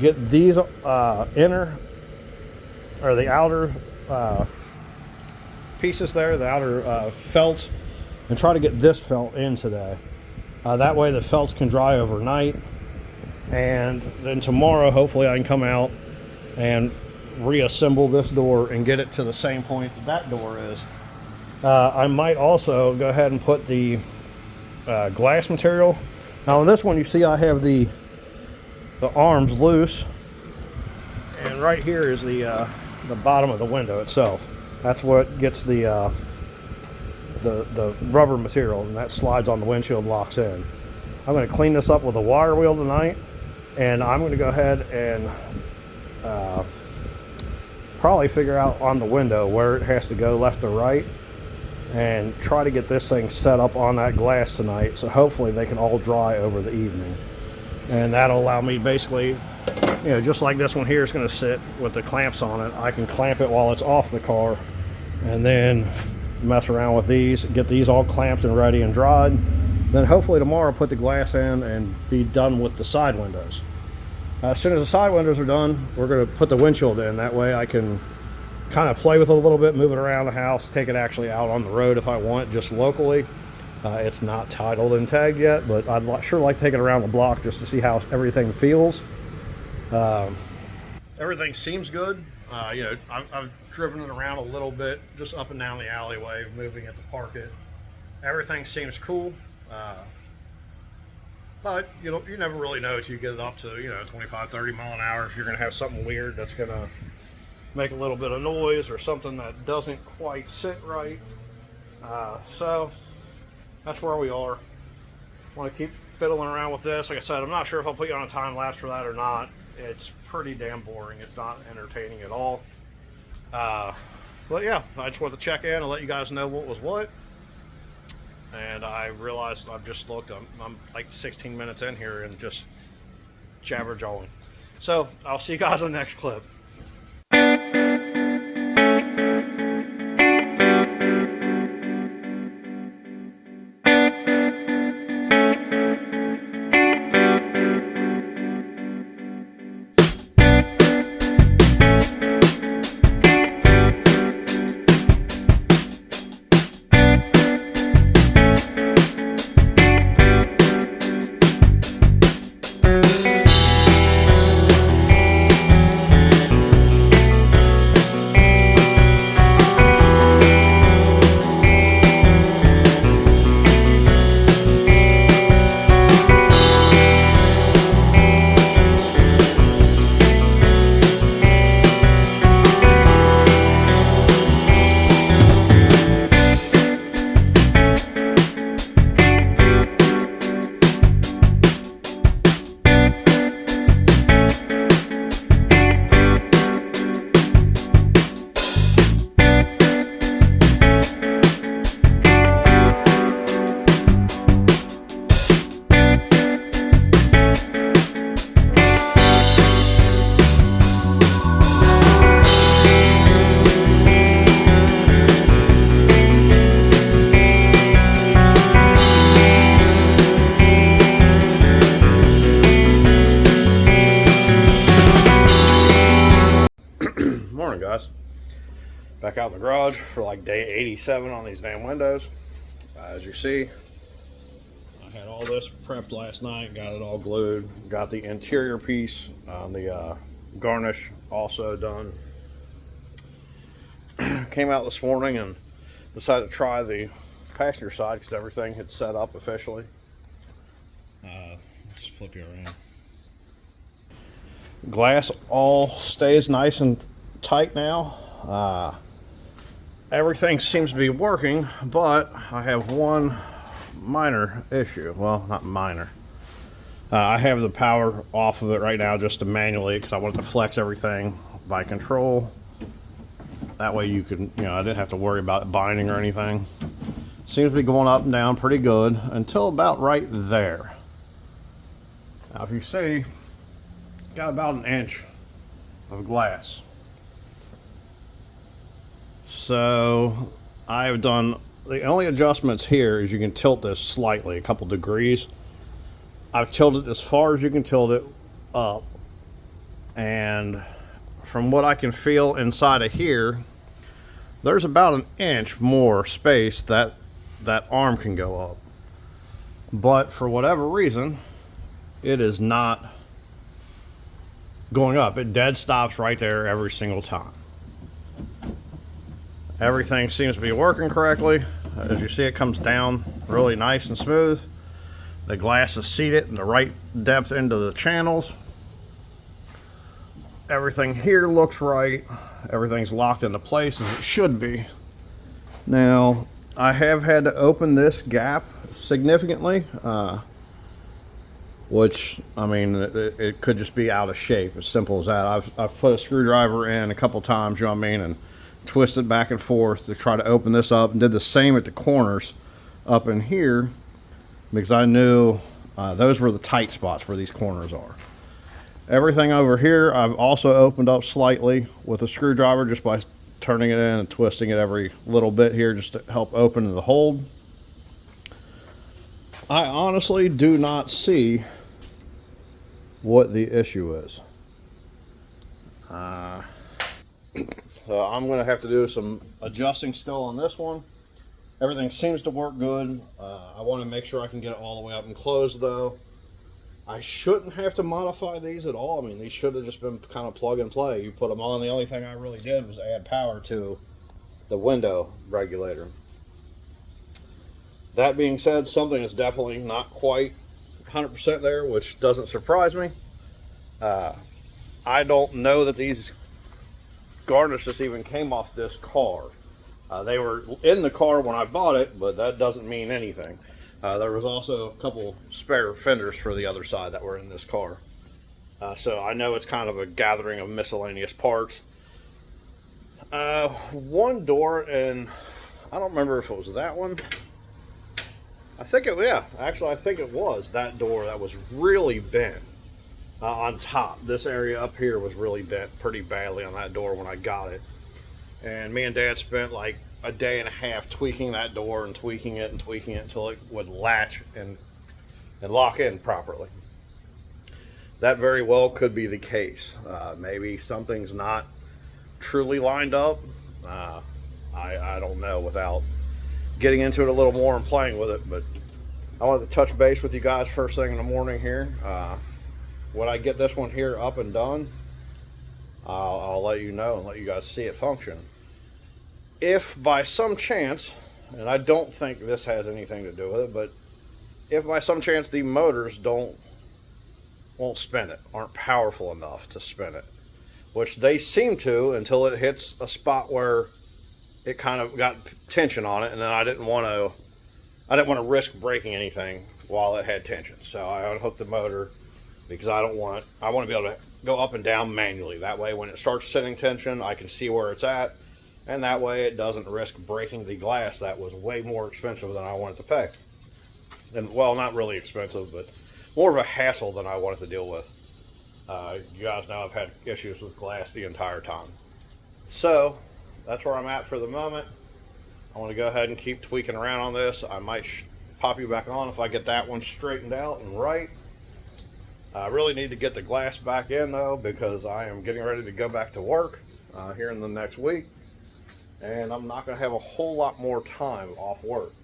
get these inner or the outer pieces there, the outer felts, and try to get this felt in today. That way the felts can dry overnight, and then tomorrow hopefully I can come out and reassemble this door and get it to the same point that door is, I might also go ahead and put the glass material. Now on this one, you see I have the arms loose, and right here is the bottom of the window itself. That's what gets the rubber material, and that slides on the windshield, locks in. I'm going to clean this up with a wire wheel tonight, and I'm going to go ahead and probably figure out on the window where it has to go, left or right, and try to get this thing set up on that glass tonight, so hopefully they can all dry over the evening. And that'll allow me basically, you know, just like this one here is going to sit with the clamps on it, I can clamp it while it's off the car, and then mess around with these, get these all clamped and ready and dried. Then hopefully tomorrow put the glass in and be done with the side windows. As soon as the side windows are done, we're going to put the windshield in. That way I can kind of play with it a little bit, move it around the house, take it actually out on the road if I want, just locally. It's not titled and tagged yet, but I'd sure like to take it around the block just to see how everything feels. Everything seems good. You know, I've driven it around a little bit, just up and down the alleyway, moving it to park it. Everything seems cool. But you never really know until you get it up to 25, 30 mile an hour if you're going to have something weird that's going to make a little bit of noise or something that doesn't quite sit right. So that's where we are. Want to keep fiddling around with this. Like I said, I'm not sure if I'll put you on a time lapse for that or not. It's pretty damn boring. It's not entertaining at all. But yeah, I just wanted to check in and let you guys know what was what. And I realized I've just looked, I'm like 16 minutes in here and just jabber-jawing. So I'll see you guys in the next clip. Morning, guys. Back out in the garage for like day 87 on these damn windows. As you see, I had all this prepped last night, got it all glued, got the interior piece on the garnish also done. Came out this morning and decided to try the passenger side because everything had set up officially. Let's flip you around. Glass all stays nice and tight now. Everything seems to be working, but I have one minor issue. Well, not minor. I have the power off of it right now just to manually, because I wanted to flex everything by control. That way you can, I didn't have to worry about it binding or anything. Seems to be going up and down pretty good until about right there. Now if you see, got about an inch of glass. So I've done, the only adjustments here is you can tilt this slightly, a couple degrees. I've tilted as far as you can tilt it up, and from what I can feel inside of here, there's about an inch more space that arm can go up. But for whatever reason, it is not going up. It dead stops right there every single time. Everything seems to be working correctly. As you see, it comes down really nice and smooth. The glass is seated in the right depth into the channels. Everything here looks right. Everything's locked into place as it should be. Now, I have had to open this gap significantly, which, I mean, it could just be out of shape, as simple as that. I've put a screwdriver in a couple times, you know what I mean, and twisted back and forth to try to open this up, and did the same at the corners up in here, because I knew those were the tight spots where these corners are. Everything over here I've also opened up slightly with a screwdriver, just by turning it in and twisting it every little bit here, just to help open the hold. I honestly do not see what the issue is. So I'm going to have to do some adjusting still on this one. Everything seems to work good. I want to make sure I can get it all the way up and closed though. I shouldn't have to modify these at all. I mean, these should have just been kind of plug and play. You put them on. The only thing I really did was add power to the window regulator. That being said, something is definitely not quite 100% there, which doesn't surprise me. I don't know that these garnishes even came off this car. They were in the car when I bought it, but that doesn't mean anything. There was also a couple spare fenders for the other side that were in this car. So I know it's kind of a gathering of miscellaneous parts. One door, and I don't remember if it was that one. I think it, yeah, actually I think it was that door that was really bent on top. This area up here was really bent pretty badly on that door when I got it. And me and Dad spent like a day and a half tweaking that door and tweaking it until it would latch and lock in properly. That very well could be the case. Maybe something's not truly lined up. I don't know without getting into it a little more and playing with it, but I wanted to touch base with you guys first thing in the morning here. When I get this one here up and done, I'll let you know and let you guys see it function. If by some chance, and I don't think this has anything to do with it, but if by some chance the motors won't spin it, aren't powerful enough to spin it, which they seem to until it hits a spot where it kind of got tension on it, and then I didn't want to risk breaking anything while it had tension. So I unhooked the motor because I want to be able to go up and down manually. That way when it starts setting tension, I can see where it's at, and that way it doesn't risk breaking the glass that was way more expensive than I wanted to pay. And well, not really expensive, but more of a hassle than I wanted to deal with. You guys know I've had issues with glass the entire time. So that's where I'm at for the moment. I want to go ahead and keep tweaking around on this. I might pop you back on if I get that one straightened out and right. I really need to get the glass back in though, because I am getting ready to go back to work here in the next week, and I'm not going to have a whole lot more time off work.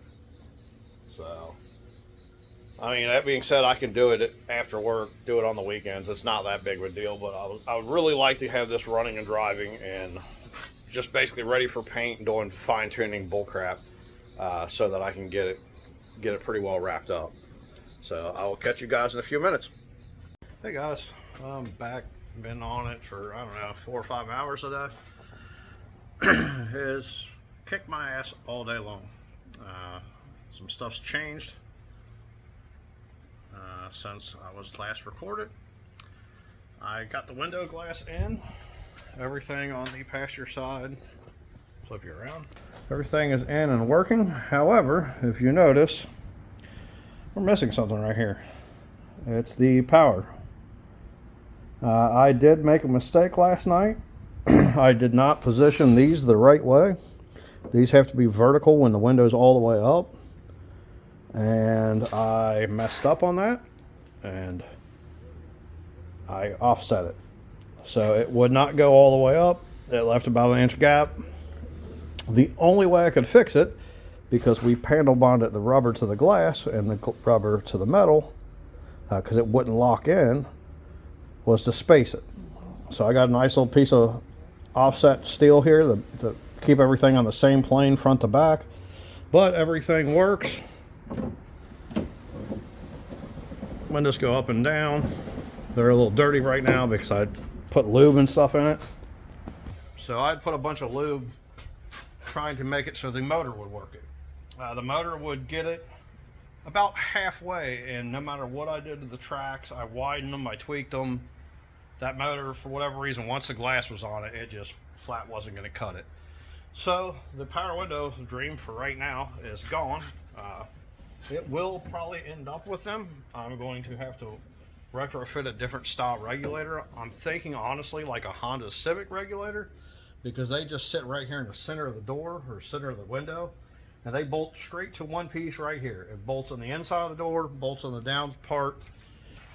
So I mean, that being said, I can do it after work, do it on the weekends. It's not that big of a deal, but I would really like to have this running and driving and just basically ready for paint and doing fine-tuning bullcrap, so that I can get it pretty well wrapped up. So I will catch you guys in a few minutes. Hey guys, I'm back. Been on it for, I don't know, 4 or 5 hours today. Has kicked my ass all day long. Some stuff's changed since I was last recorded. I got the window glass in. Everything on the passenger side, flip you around. Everything is in and working. However, if you notice, we're missing something right here. It's the power. I did make a mistake last night. I did not position these the right way. These have to be vertical when the window's all the way up. And I messed up on that, and I offset it. So it would not go all the way up. It left about an inch gap. The only way I could fix it, because we panel bonded the rubber to the glass and the rubber to the metal, because it wouldn't lock in, was to space it. So I got a nice little piece of offset steel here, the keep everything on the same plane front to back, but everything works. Windows go up and down. They're a little dirty right now because I put lube and stuff in it. So I'd put a bunch of lube trying to make it so the motor would work it. The motor would get it about halfway, and no matter what I did to the tracks, I widened them, I tweaked them. That motor, for whatever reason, once the glass was on it, it just flat wasn't going to cut it. So the power window dream for right now is gone. It will probably end up with them. I'm going to have to retrofit a different style regulator. I'm thinking honestly like a Honda Civic regulator, because they just sit right here in the center of the door or center of the window, and they bolt straight to one piece right here. It bolts on the inside of the door, bolts on the down part,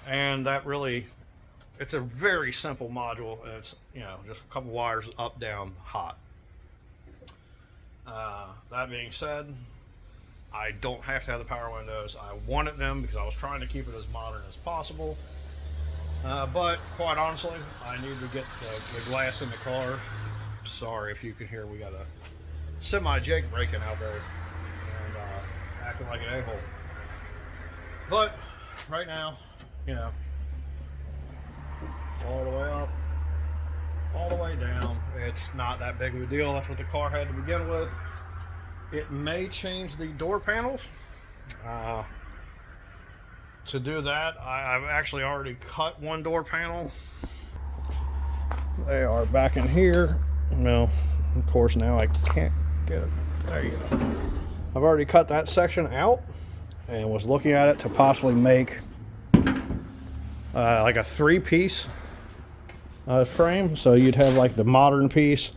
and that really, it's a very simple module, and it's, you know, just a couple wires up, down, hot. That being said, I don't have to have the power windows. I wanted them because I was trying to keep it as modern as possible. But quite honestly, I need to get the glass in the car. Sorry if you can hear, we got a semi-Jake breaking out there and acting like an a-hole. But right now, you know, all the way up, all the way down, it's not that big of a deal. That's what the car had to begin with. It may change the door panels. To do that, I've actually already cut one door panel. They are back in here. Well, of course now I can't get it. There you go. I've already cut that section out and was looking at it to possibly make like a 3-piece frame. So you'd have like the modern piece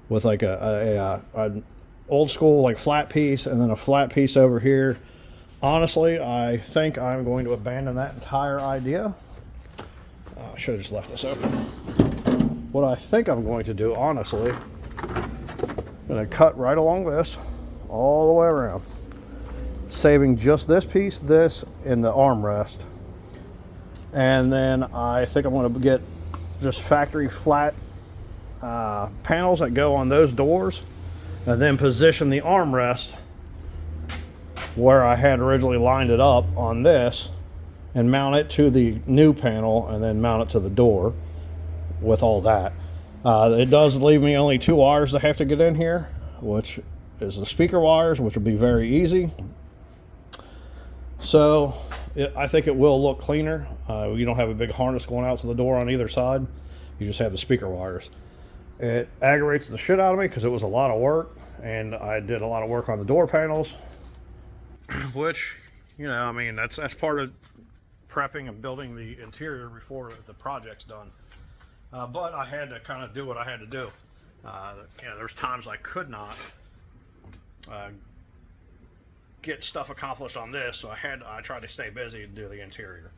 with like an old school like flat piece, and then a flat piece over here. Honestly, I think I'm going to abandon that entire idea. I should have just left this open. What I think I'm going to do, honestly, I'm going to cut right along this, all the way around, saving just this piece, this, and the armrest. And then I think I'm going to get just factory flat panels that go on those doors, and then position the armrest where I had originally lined it up on this, and mount it to the new panel, and then mount it to the door with all that. It does leave me only 2 wires to have to get in here, which is the speaker wires, which will be very easy. So I think it will look cleaner. You don't have a big harness going out to the door on either side. You just have the speaker wires. It aggravates the shit out of me because it was a lot of work, and I did a lot of work on the door panels, which, you know, I mean, that's part of prepping and building the interior before the project's done. But I had to kind of do what I had to do. You know, there's times I could not get stuff accomplished on this, so I tried to stay busy and do the interior.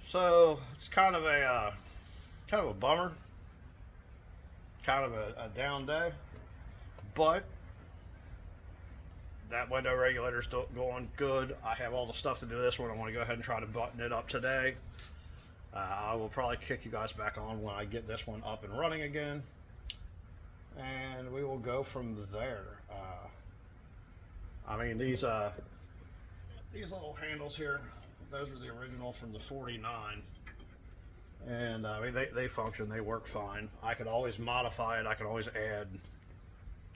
So it's kind of a bummer, kind of a down day, but that window regulator's still going good. I have all the stuff to do this one. I want to go ahead and try to button it up today. I will probably kick you guys back on when I get this one up and running again, and we will go from there. I mean, these little handles here, those are the original from the 49, and I mean, they function, they work fine. I could always modify it. I could always add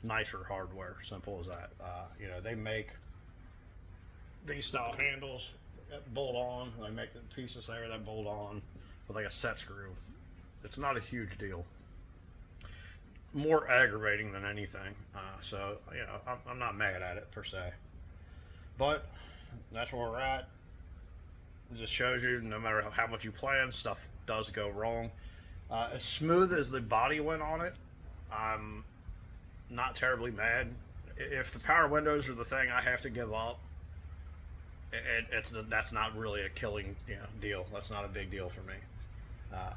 nicer hardware, simple as that. You know, they make these style handles that bolt on. They make the pieces there that bolt on with like a set screw. It's not a huge deal. More aggravating than anything. So, you know, I'm not mad at it per se. But that's where we're at. It just shows you no matter how much you plan, stuff does go wrong. As smooth as the body went on it, I'm not terribly mad. If the power windows are the thing I have to give up, that's not really a killing, you know, deal. That's not a big deal for me.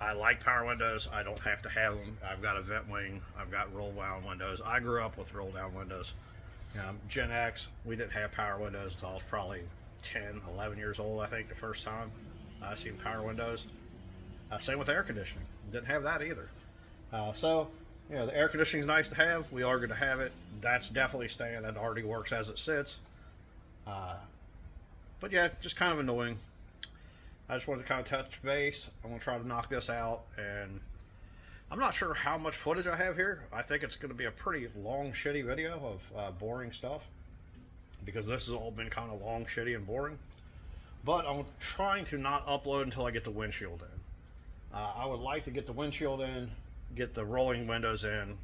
I like power windows. I don't have to have them. I've got a vent wing. I've got roll down windows. I grew up with roll down windows. Gen X, we didn't have power windows until I was probably 10, 11 years old, I think, the first time I seen power windows. Same with air conditioning. Didn't have that either. So you know, the air conditioning is nice to have. We are going to have it. That's definitely staying. It already works as it sits. But yeah, just kind of annoying. I just wanted to kind of touch base. I'm going to try to knock this out, and I'm not sure how much footage I have here. I think it's going to be a pretty long, shitty video of boring stuff, because this has all been kind of long, shitty, and boring. But I'm trying to not upload until I get the windshield in. I would like to get the windshield in, get the rolling windows in.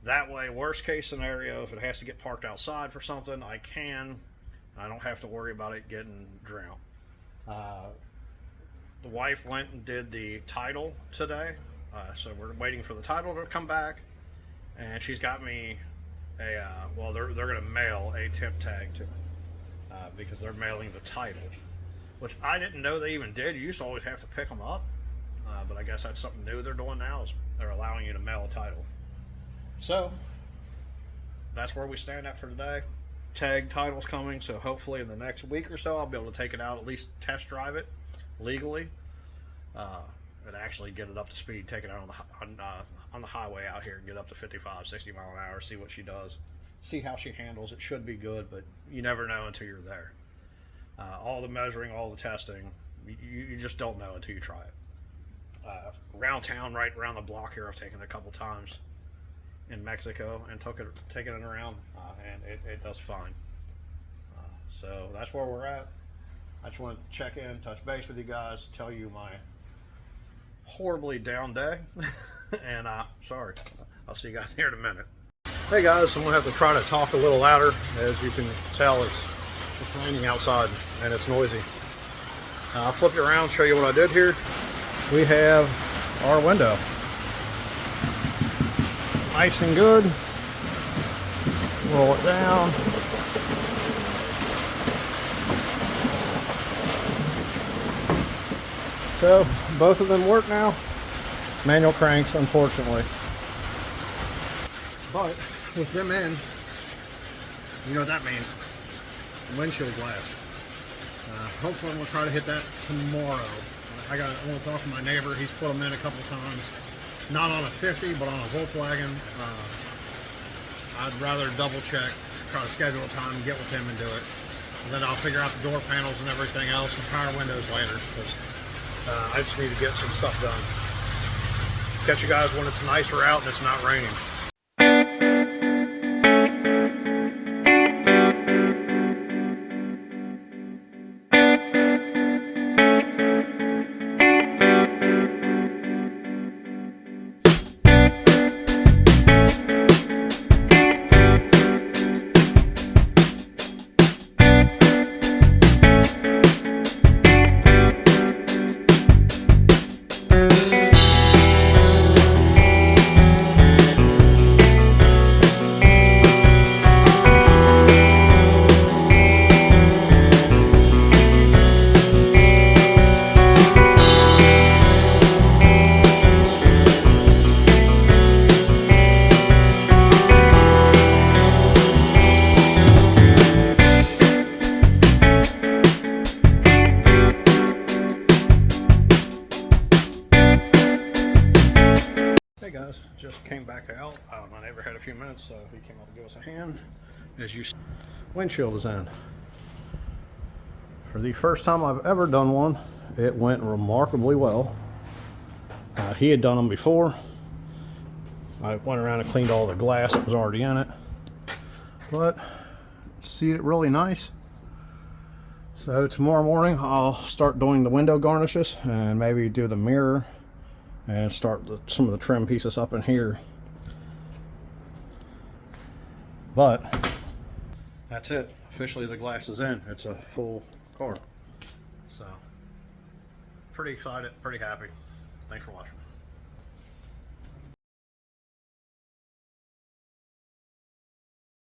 That way, worst case scenario, if it has to get parked outside for something, I can. I don't have to worry about it getting drowned. The wife went and did the title today, so we're waiting for the title to come back, and she's got me a well, they're going to mail a temp tag to me, because they're mailing the title, which I didn't know they even did. You used to always have to pick them up, but I guess that's something new they're doing now, is they're allowing you to mail a title. So that's where we stand at for today. Tag title's coming, so hopefully in the next week or so I'll be able to take it out, at least test drive it legally, and actually get it up to speed, take it out on the highway out here and get up to 55, 60 mile an hour, see what she does, see how she handles. It should be good, but you never know until you're there. All the measuring, all the testing, you just don't know until you try it. Around town, right around the block here, I've taken it a couple times in Mexico and taken it around, and it does fine. So that's where we're at. I just wanted to check in, touch base with you guys, tell you my horribly down day, and sorry. I'll see you guys here in a minute. Hey guys, I'm gonna have to try to talk a little louder. As you can tell, it's raining outside and it's noisy. I'll flip it around, show you what I did here. We have our window. Nice and good. Roll it down. So both of them work now. Manual cranks, unfortunately. But with them in, you know what that means. Windshield glass. Hopefully we'll try to hit that tomorrow. I want to talk to my neighbor. He's put them in a couple times. Not on a 50, but on a Volkswagen. I'd rather double check, try to schedule a time and get with him and do it. And then I'll figure out the door panels and everything else and power windows later, because I just need to get some stuff done. Catch you guys when it's nicer out and it's not raining. Hey guys, just came back out. My neighbor had a few minutes, so he came out to give us a hand. As you see, windshield is in. For the first time I've ever done one, it went remarkably well. He had done them before. I went around and cleaned all the glass that was already in it. But, see it really nice. So tomorrow morning I'll start doing the window garnishes and maybe do the mirror and start some of the trim pieces up in here. But that's it. Officially the glass is in. It's a full car. So pretty excited, pretty happy. Thanks for watching.